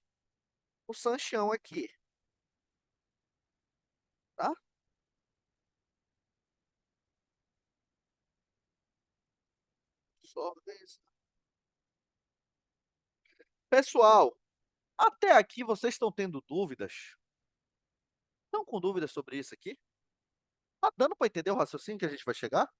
o Sanchão aqui, tá? Só organizar. Pessoal, até aqui vocês estão tendo dúvidas? Estão com dúvidas sobre isso aqui? Tá dando para entender o raciocínio que a gente vai chegar?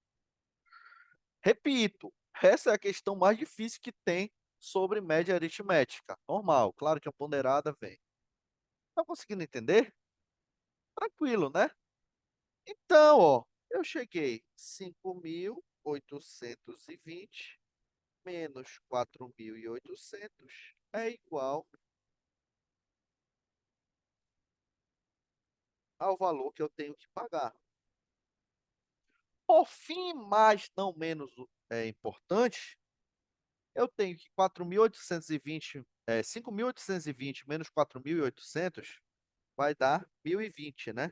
Repito, essa é a questão mais difícil que tem sobre média aritmética. Normal, claro que a ponderada vem. Tá conseguindo entender? Tranquilo, né? Então, ó, eu cheguei 5.820 menos 4.800 é igual ao valor que eu tenho que pagar. Por fim, mas não menos importante, eu tenho que 4.820, 5.820 menos 4.800 vai dar 1.020, né?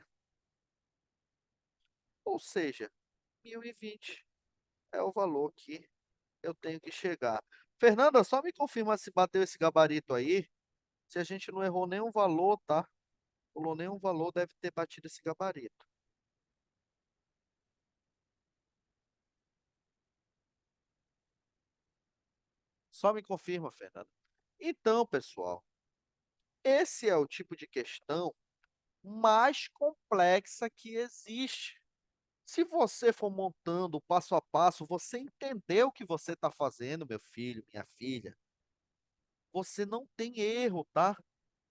Ou seja, 1.020 é o valor que eu tenho que chegar. Fernanda, só me confirma se bateu esse gabarito aí. Se a gente não errou nenhum valor, tá? Pulou nenhum valor, deve ter batido esse gabarito. Só me confirma, Fernanda. Então, pessoal, esse é o tipo de questão mais complexa que existe. Se você for montando passo a passo, você entender o que você está fazendo, meu filho, minha filha, você não tem erro, tá?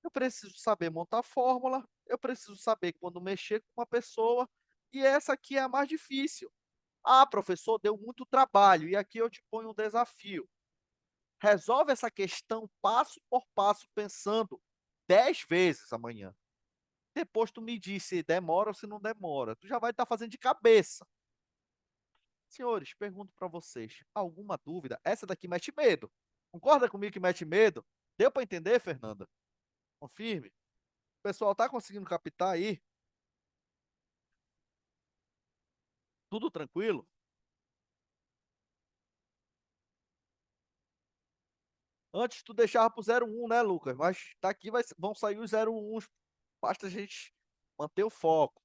Eu preciso saber montar fórmula, eu preciso saber quando mexer com uma pessoa, e essa aqui é a mais difícil. Ah, professor, deu muito trabalho, e aqui eu te ponho um desafio. Resolve essa questão passo por passo, pensando 10 vezes amanhã. Depois tu me diz se demora ou se não demora. Tu já vai estar fazendo de cabeça. Senhores, pergunto para vocês, alguma dúvida? Essa daqui mete medo. Concorda comigo que mete medo? Deu para entender, Fernanda? Confirme. O pessoal tá conseguindo captar aí? Tudo tranquilo? Antes tu deixava pro 01, né, Lucas? Mas daqui vão sair os 01. Basta a gente manter o foco.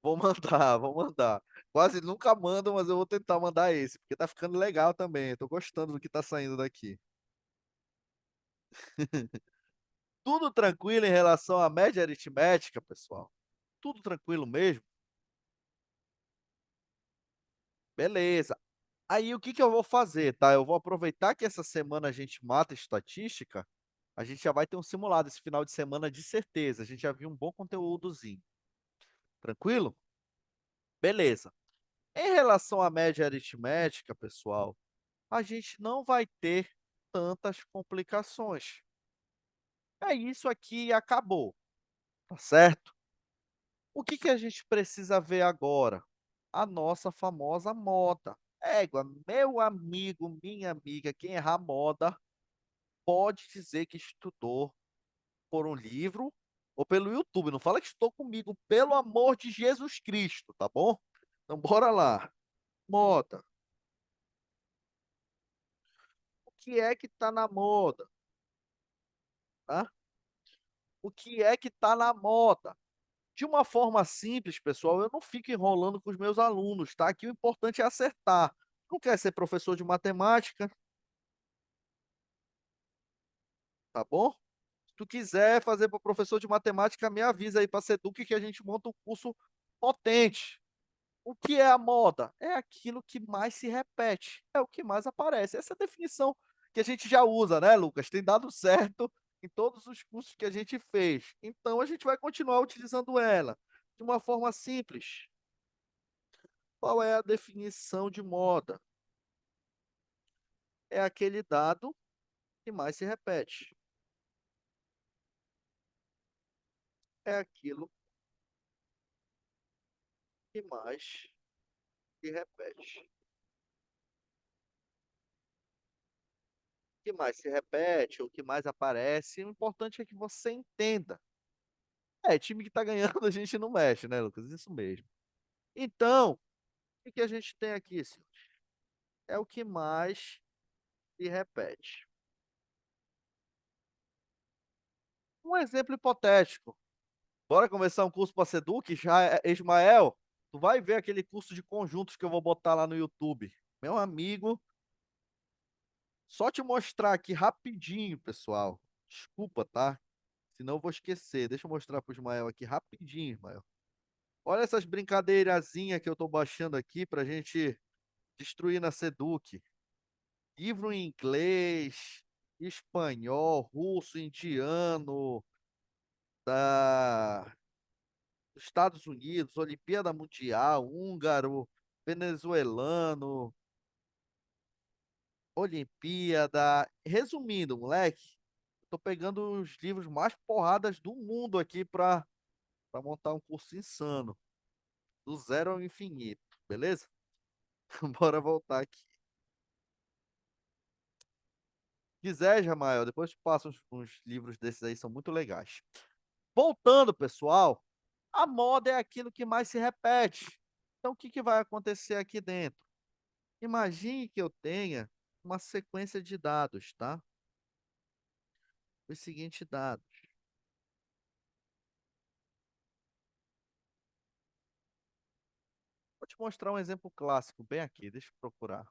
Vou mandar, vou mandar. Quase nunca mando, mas eu vou tentar mandar esse, porque tá ficando legal também. Tô gostando do que tá saindo daqui. Tudo tranquilo em relação à média aritmética, pessoal? Tudo tranquilo mesmo? Beleza. Aí o que que eu vou fazer, tá? Eu vou aproveitar que essa semana a gente mata estatística, a gente já vai ter um simulado esse final de semana de certeza. A gente já viu um bom conteúdozinho. Tranquilo? Beleza. Em relação à média aritmética, pessoal, a gente não vai ter tantas complicações. É isso aqui e acabou, tá certo? O que que a gente precisa ver agora? A nossa famosa moda. Égua, meu amigo, minha amiga, quem errar moda pode dizer que estudou por um livro ou pelo YouTube. Não fala que estou comigo, pelo amor de Jesus Cristo, tá bom? Então bora lá. Moda. O que é que tá na moda, tá? O que é que tá na moda? De uma forma simples, pessoal, eu não fico enrolando com os meus alunos, tá? Aqui o importante é acertar. Não quer ser professor de matemática, tá bom? Se tu quiser fazer para professor de matemática, me avisa aí para a Seduc que a gente monta um curso potente. O que é a moda? É aquilo que mais se repete, é o que mais aparece. Essa é a definição que a gente já usa, né, Lucas? Tem dado certo em todos os cursos que a gente fez. Então a gente vai continuar utilizando ela de uma forma simples. Qual é a definição de moda? É aquele dado que mais se repete. É aquilo que mais se repete. O que mais se repete, o que mais aparece. O importante é que você entenda. É, time que tá ganhando a gente não mexe, né, Lucas? Isso mesmo. Então, o que que a gente tem aqui, senhor? É o que mais se repete. Um exemplo hipotético. Bora começar um curso para Seduc? Já, Ismael, tu vai ver aquele curso de conjuntos que eu vou botar lá no YouTube. Meu amigo, só te mostrar aqui rapidinho, pessoal. Desculpa, tá? Senão eu vou esquecer. Deixa eu mostrar pro Ismael aqui rapidinho, Ismael. Olha essas brincadeirazinhas que eu tô baixando aqui pra gente destruir na Seduc. Livro em inglês, espanhol, russo, indiano, da Estados Unidos, Olimpíada Mundial, húngaro, venezuelano, Olimpíada. Resumindo, moleque, eu tô pegando os livros mais porradas do mundo aqui para montar um curso insano, do zero ao infinito, beleza? Bora voltar aqui. Quiser, Jamael, depois te passo uns livros desses aí, são muito legais. Voltando, pessoal, a moda é aquilo que mais se repete. Então, o que que vai acontecer aqui dentro? Imagine que eu tenha uma sequência de dados, tá? Os seguintes dados. Vou te mostrar um exemplo clássico bem aqui, deixa eu procurar.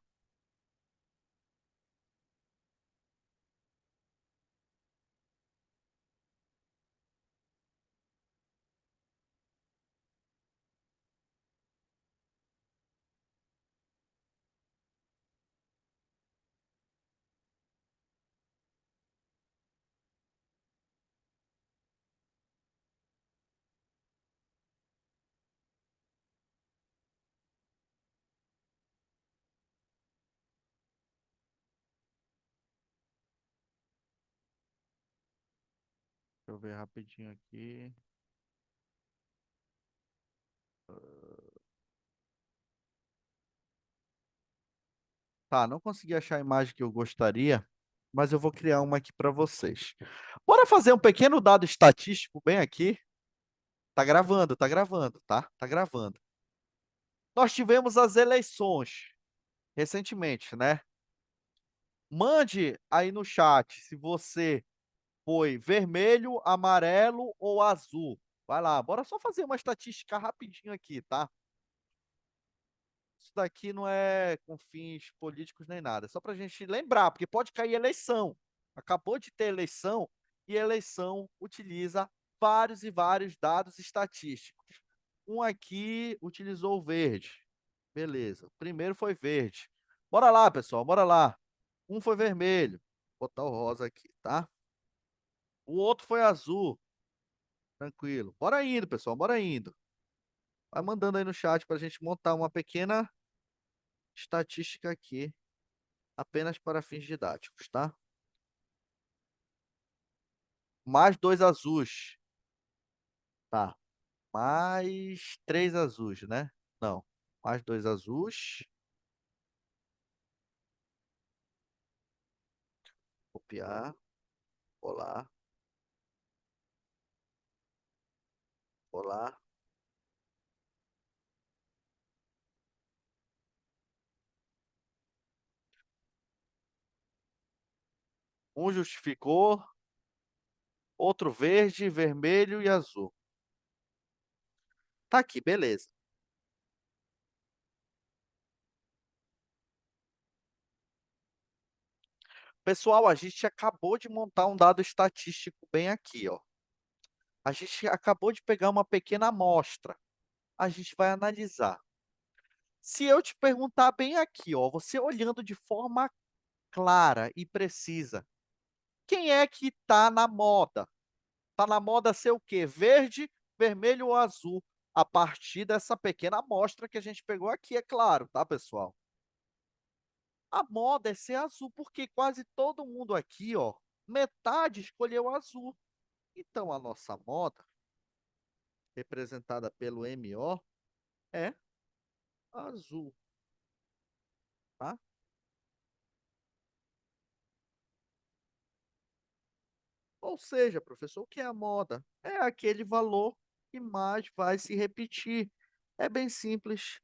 Deixa eu ver rapidinho aqui. Tá, não consegui achar a imagem que eu gostaria, mas eu vou criar uma aqui para vocês. Bora fazer um pequeno dado estatístico bem aqui. Tá gravando, tá? Tá gravando. Nós tivemos as eleições recentemente, né? Mande aí no chat se você foi vermelho, amarelo ou azul. Vai lá, bora só fazer uma estatística rapidinho aqui, tá? Isso daqui não é com fins políticos nem nada, é só pra gente lembrar, porque pode cair eleição. Acabou de ter eleição e eleição utiliza vários e vários dados estatísticos. Um aqui utilizou o verde. Beleza. O primeiro foi verde. Bora lá, pessoal, bora lá. Um foi vermelho. Vou botar o rosa aqui, tá? O outro foi azul. Tranquilo. Bora indo, pessoal, bora indo. Vai mandando aí no chat pra gente montar uma pequena estatística aqui, apenas para fins didáticos, tá? Mais dois azuis. Tá. Mais três azuis, né? Não. Mais dois azuis. Copiar. Colar. Colar. Um justificou. Outro verde, vermelho e azul. Tá aqui, beleza. Pessoal, a gente acabou de montar um dado estatístico bem aqui, ó. A gente acabou de pegar uma pequena amostra. A gente vai analisar. Se eu te perguntar bem aqui, ó, você olhando de forma clara e precisa, quem é que está na moda? Está na moda ser o quê? Verde, vermelho ou azul? A partir dessa pequena amostra que a gente pegou aqui, é claro, tá, pessoal? A moda é ser azul, porque quase todo mundo aqui, ó, metade escolheu azul. Então a nossa moda, representada pelo MO, é azul, tá? Ou seja, professor, o que é a moda? É aquele valor que mais vai se repetir. É bem simples,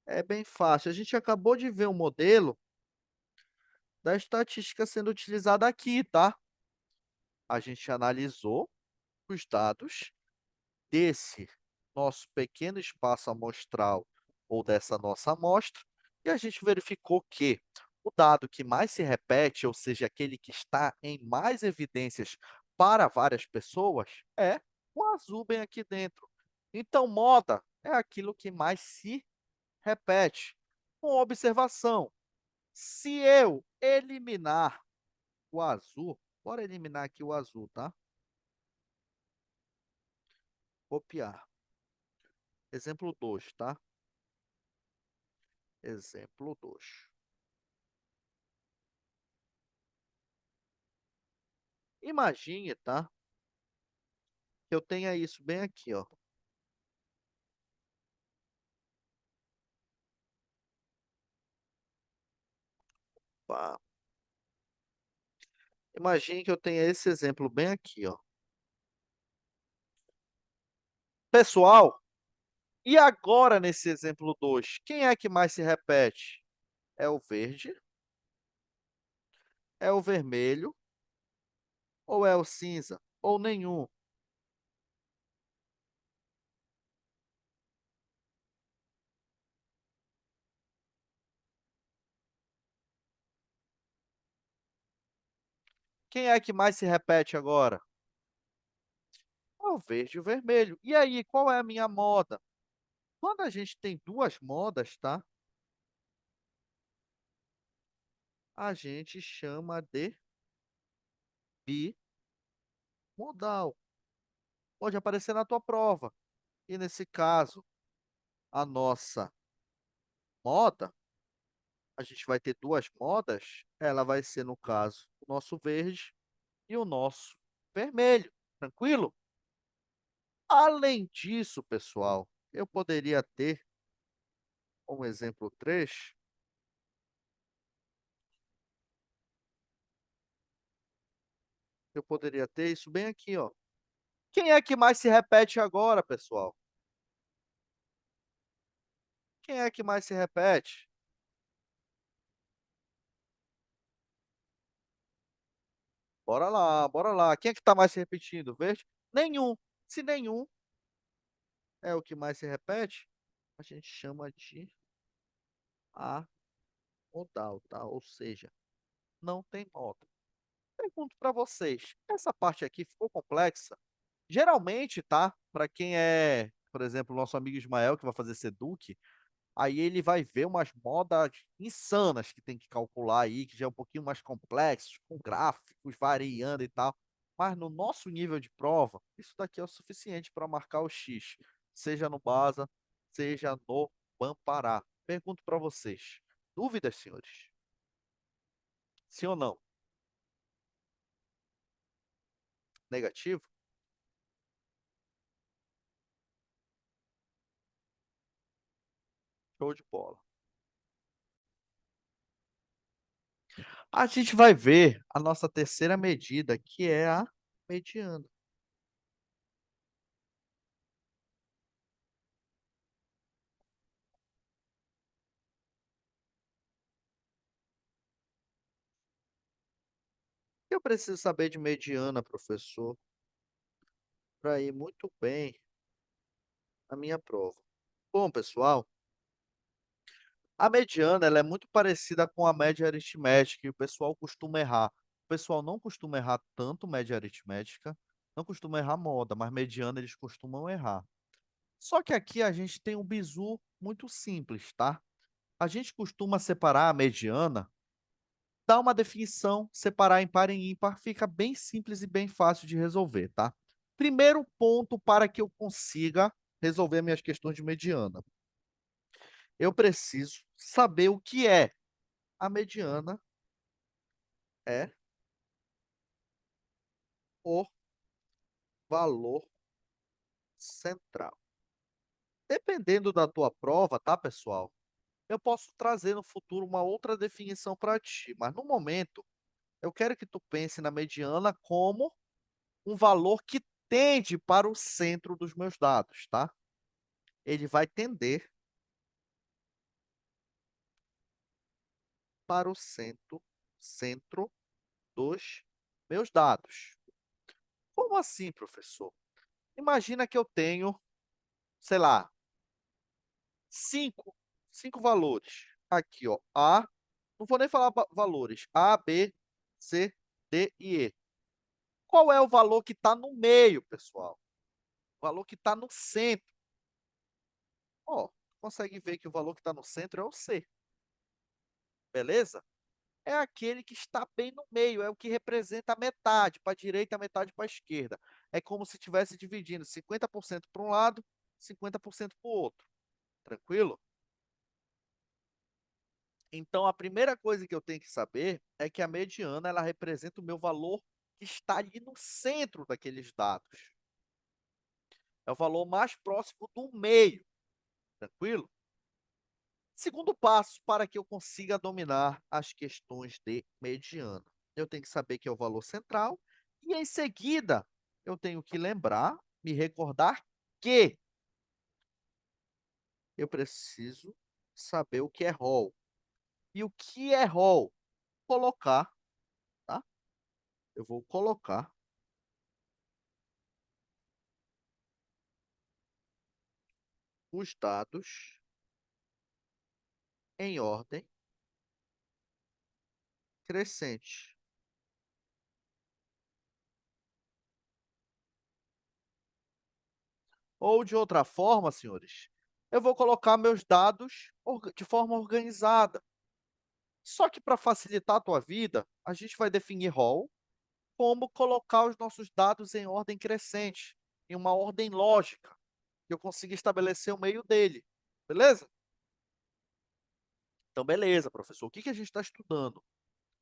é bem fácil. A gente acabou de ver um modelo da estatística sendo utilizada aqui, tá? A gente analisou os dados desse nosso pequeno espaço amostral ou dessa nossa amostra, e a gente verificou que o dado que mais se repete, ou seja, aquele que está em mais evidências para várias pessoas, é o azul bem aqui dentro. Então, moda é aquilo que mais se repete. Com observação, se eu eliminar o azul, bora eliminar aqui o azul, tá? Copiar. Exemplo 2, tá? Exemplo 2. Imagine, tá, que eu tenha isso bem aqui, ó. Pá. Imagine que eu tenha esse exemplo bem aqui, ó. Pessoal, e agora nesse exemplo 2, quem é que mais se repete? É o verde, é o vermelho ou é o cinza? Ou nenhum? Quem é que mais se repete agora? É o verde e o vermelho. E aí, qual é a minha moda? Quando a gente tem duas modas, tá? A gente chama de bimodal. Pode aparecer na tua prova. E nesse caso, a nossa moda, a gente vai ter duas modas, ela vai ser, no caso, o nosso verde e o nosso vermelho, tranquilo? Além disso, pessoal, eu poderia ter, como exemplo 3, eu poderia ter isso bem aqui, ó. Quem é que mais se repete agora, pessoal? Quem é que mais se repete? Bora lá, bora lá. Quem é que está mais se repetindo? Verde? Nenhum. Se nenhum é o que mais se repete, a gente chama de amodal, tá? Ou seja, não tem moda. Pergunto para vocês, essa parte aqui ficou complexa? Geralmente, tá? Para quem é, por exemplo, o nosso amigo Ismael, que vai fazer Seduc, aí ele vai ver umas modas insanas que tem que calcular aí, que já é um pouquinho mais complexo, com gráficos variando e tal. Mas no nosso nível de prova, isso daqui é o suficiente para marcar o X, seja no Basa, seja no Bampará. Pergunto para vocês, dúvidas, senhores? Sim ou não? Negativo? Show de bola. A gente vai ver a nossa terceira medida, que é a mediana. Eu preciso saber de mediana, professor, para ir muito bem na minha prova. Bom, pessoal, a mediana ela é muito parecida com a média aritmética e o pessoal costuma errar. O pessoal não costuma errar tanto média aritmética, não costuma errar moda, mas mediana eles costumam errar. Só que aqui a gente tem um bizu muito simples, tá? A gente costuma separar a mediana, dar uma definição, separar em par e ímpar, fica bem simples e bem fácil de resolver, tá? Primeiro ponto para que eu consiga resolver minhas questões de mediana. Eu preciso saber o que é. A mediana é o valor central. Dependendo da tua prova, tá, pessoal? Eu posso trazer no futuro uma outra definição para ti, mas no momento eu quero que tu pense na mediana como um valor que tende para o centro dos meus dados, tá? Ele vai tender para o centro dos meus dados. Como assim, professor? Imagina que eu tenho, sei lá, cinco, cinco valores. Aqui, ó, A, não vou nem falar valores, A, B, C, D e E. Qual é o valor que está no meio, pessoal? O valor que está no centro. Ó, consegue ver que o valor que está no centro é o C, beleza? É aquele que está bem no meio, é o que representa a metade para a direita, a metade para a esquerda. É como se estivesse dividindo 50% para um lado, 50% para o outro. Tranquilo? Então, a primeira coisa que eu tenho que saber é que a mediana ela representa o meu valor que está ali no centro daqueles dados. É o valor mais próximo do meio. Tranquilo? Segundo passo para que eu consiga dominar as questões de mediana. Eu tenho que saber que é o valor central e, em seguida, eu tenho que lembrar, me recordar que eu preciso saber o que é rol. E o que é rol? Colocar, tá? Eu vou colocar os dados em ordem crescente. Ou de outra forma, senhores, eu vou colocar meus dados de forma organizada. Só que para facilitar a tua vida, a gente vai definir rol como colocar os nossos dados em ordem crescente, em uma ordem lógica, que eu consiga estabelecer o meio dele. Beleza? Então, beleza, professor. O que que a gente está estudando?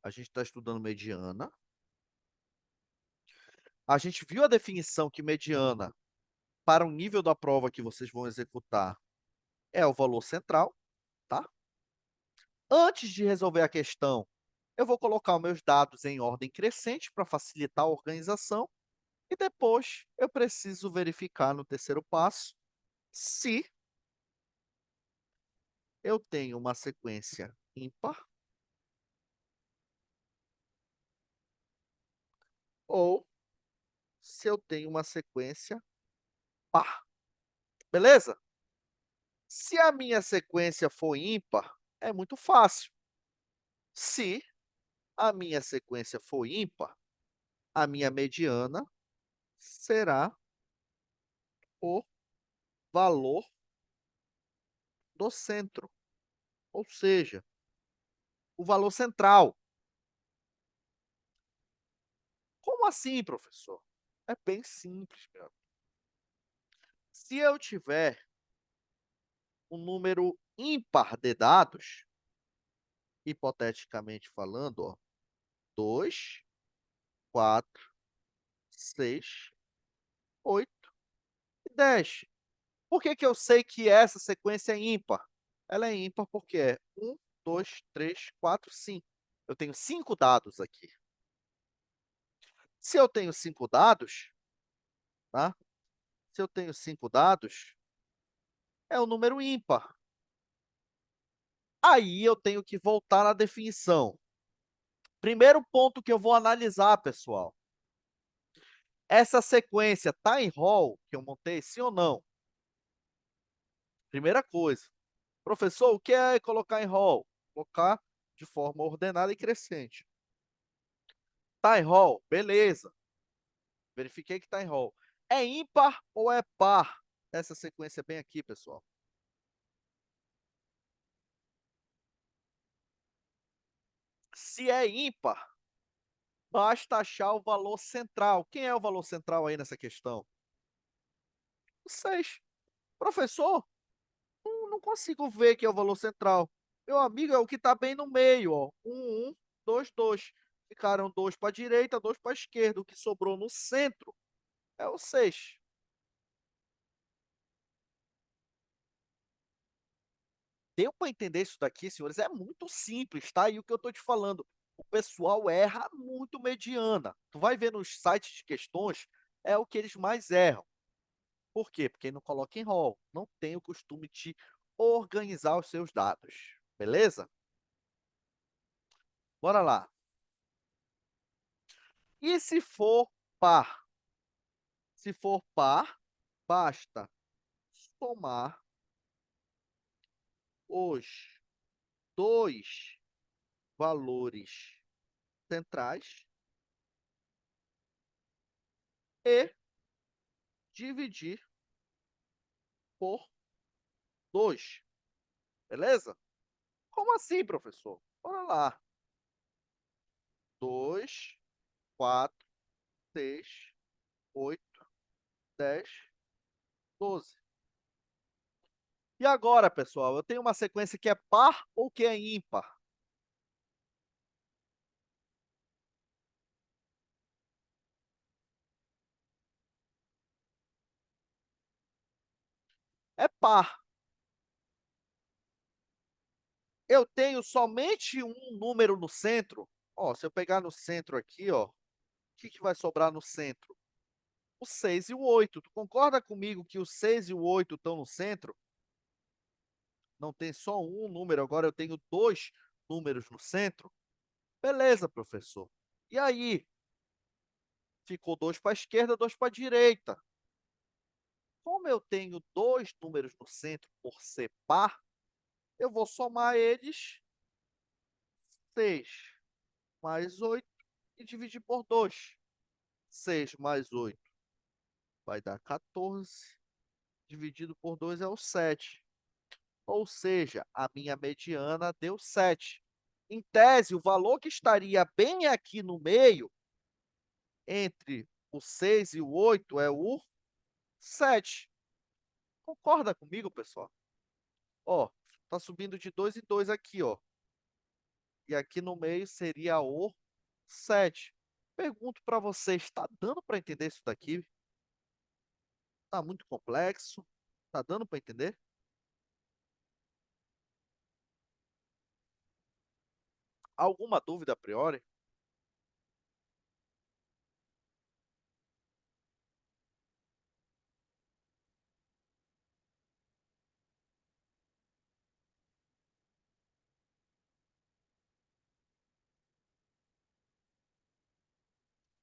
A gente está estudando mediana. A gente viu a definição que mediana, para o nível da prova que vocês vão executar, é o valor central, tá? Antes de resolver a questão, eu vou colocar os meus dados em ordem crescente para facilitar a organização. E depois eu preciso verificar no terceiro passo se eu tenho uma sequência ímpar ou se eu tenho uma sequência par. Beleza? Se a minha sequência for ímpar, é muito fácil. Se a minha sequência for ímpar, a minha mediana será o valor do centro, ou seja, o valor central. Como assim, professor? É bem simples, meu amigo. Se eu tiver um número ímpar de dados, hipoteticamente falando, ó, 2, 4, 6, 8 e 10. Por que que eu sei que essa sequência é ímpar? Ela é ímpar porque é 1, 2, 3, 4, 5. Eu tenho 5 dados aqui. Se eu tenho 5 dados, tá? Se eu tenho 5 dados, é um número ímpar. Aí eu tenho que voltar na definição. Primeiro ponto que eu vou analisar, pessoal. Essa sequência está em rol que eu montei, sim ou não? Primeira coisa. Professor, o que é colocar em rol? Colocar de forma ordenada e crescente. Está em rol? Beleza. Verifiquei que está em rol. É ímpar ou é par? Essa sequência bem aqui, pessoal. Se é ímpar, basta achar o valor central. Quem é o valor central aí nessa questão? O 6. Professor, não consigo ver que é o valor central. Meu amigo, é o que está bem no meio, ó. 1, 2, 2. Ficaram 2 para a direita, 2 para a esquerda. O que sobrou no centro é o 6. Deu para entender isso daqui, senhores? É muito simples, tá? E o que eu estou te falando, o pessoal erra muito mediana. Tu vai ver nos sites de questões, é o que eles mais erram. Por quê? Porque não coloca em rol, não tem o costume de organizar os seus dados, beleza? Bora lá. E se for par? Se for par, basta somar os dois valores centrais e dividir por 2, beleza? Como assim, professor? Bora lá. 2, 4, 6, 8, 10, 12. E agora, pessoal, eu tenho uma sequência que é par ou que é ímpar? É par. Eu tenho somente um número no centro. Ó, se eu pegar no centro aqui, ó, o que que vai sobrar no centro? O 6 e o 8. Tu concorda comigo que o 6 e o 8 estão no centro? Não tem só um número, agora eu tenho dois números no centro? Beleza, professor. E aí? Ficou 2 para a esquerda, 2 para a direita. Como eu tenho dois números no centro por ser par, eu vou somar eles 6 mais 8 e dividir por 2. 6 mais 8 vai dar 14. Dividido por 2 é o 7. Ou seja, a minha mediana deu 7. Em tese, o valor que estaria bem aqui no meio, entre o 6 e o 8, é o 7. Concorda comigo, pessoal? Ó, tá subindo de 2 em 2 aqui, ó. E aqui no meio seria o 7. Pergunto para você, está dando para entender isso daqui? Tá muito complexo? Tá dando para entender? Alguma dúvida a priori?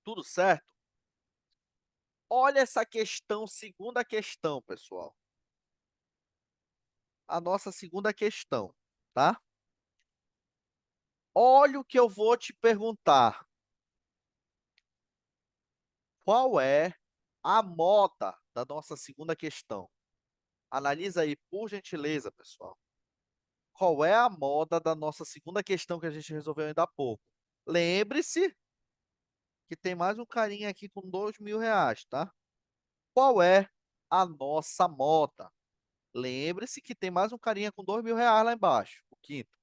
Tudo certo? Olha essa questão, segunda questão, pessoal. A nossa segunda questão, tá? Olha o que eu vou te perguntar. Qual é a moda da nossa segunda questão? Analisa aí, por gentileza, pessoal. Qual é a moda da nossa segunda questão que a gente resolveu ainda há pouco? Lembre-se que tem mais um carinha aqui com R$ 2.000, tá? Qual é a nossa moda? Lembre-se que tem mais um carinha com R$ 2.000 lá embaixo, o quinto.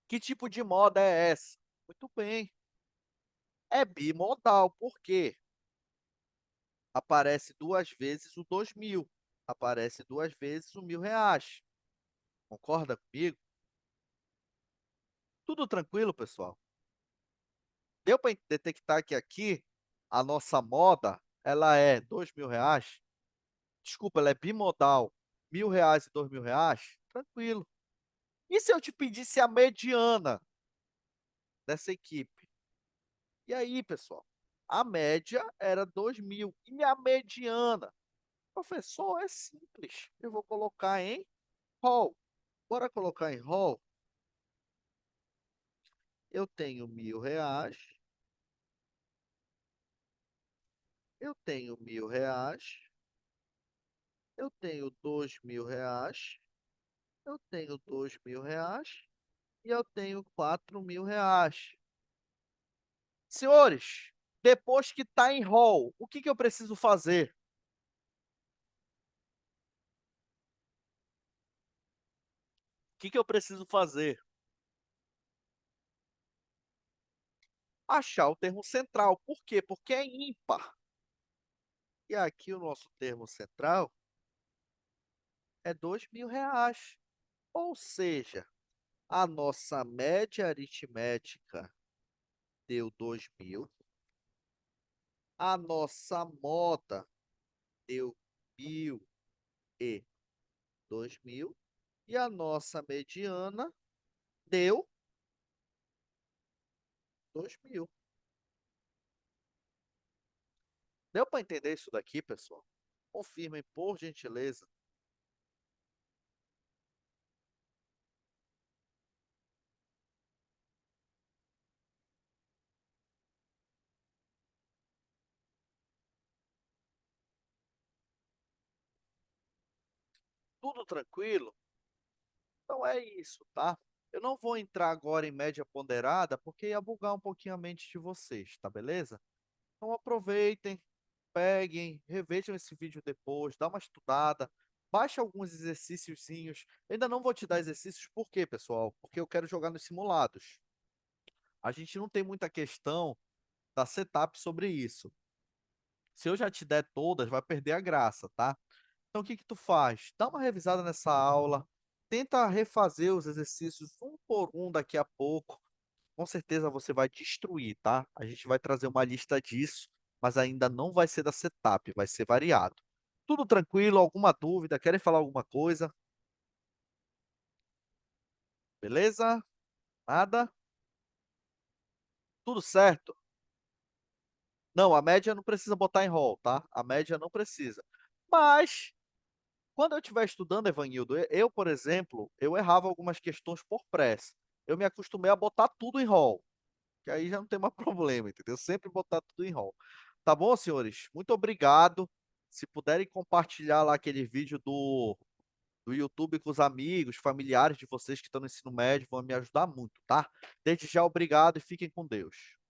Que tipo de moda é essa? Muito bem, é bimodal. Por quê? Aparece duas vezes o 2.000. Aparece duas vezes o R$ 1.000. Concorda comigo? Tudo tranquilo, pessoal? Deu para detectar que aqui a nossa moda, ela é R$ 2.000? Desculpa, ela é bimodal. R$ 1.000 e R$ 2.000? Tranquilo. E se eu te pedisse a mediana dessa equipe? E aí, pessoal? A média era 2.000. E a mediana? Professor, é simples. Eu vou colocar em rol. Bora colocar em rol? Eu tenho R$ 1.000. Eu tenho R$ 1.000. Eu tenho R$ 2.000. Eu tenho R$ 2.000 e eu tenho R$ 4.000. Senhores, depois que está em rol, o que que eu preciso fazer? O que que eu preciso fazer? Achar o termo central. Por quê? Porque é ímpar. E aqui o nosso termo central é R$ 2.000. Ou seja, a nossa média aritmética deu 2.000. A nossa moda deu 1.002.000. E a nossa mediana deu 2.000. Deu para entender isso daqui, pessoal? Confirmem, por gentileza. Tudo tranquilo? Então é isso, tá? Eu não vou entrar agora em média ponderada, porque ia bugar um pouquinho a mente de vocês, tá beleza? Então aproveitem, peguem, revejam esse vídeo depois, dá uma estudada, baixa alguns exercíciozinhos. Eu ainda não vou te dar exercícios, por quê, pessoal? Porque eu quero jogar nos simulados. A gente não tem muita questão da setup sobre isso. Se eu já te der todas, vai perder a graça, tá? Então o que que tu faz? Dá uma revisada nessa aula, tenta refazer os exercícios um por um daqui a pouco. Com certeza você vai destruir, tá? A gente vai trazer uma lista disso, mas ainda não vai ser da setup, vai ser variado. Tudo tranquilo? Alguma dúvida? Querem falar alguma coisa? Beleza? Nada? Tudo certo? Não, a média não precisa botar em roll, tá? A média não precisa. Mas quando eu estiver estudando, Evanildo, eu, por exemplo, eu errava algumas questões por pressa. Eu me acostumei a botar tudo em roll, que aí já não tem mais problema, entendeu? Sempre botar tudo em roll. Tá bom, senhores? Muito obrigado. Se puderem compartilhar lá aquele vídeo do YouTube com os amigos, familiares de vocês que estão no ensino médio, vão me ajudar muito, tá? Desde já, obrigado e fiquem com Deus.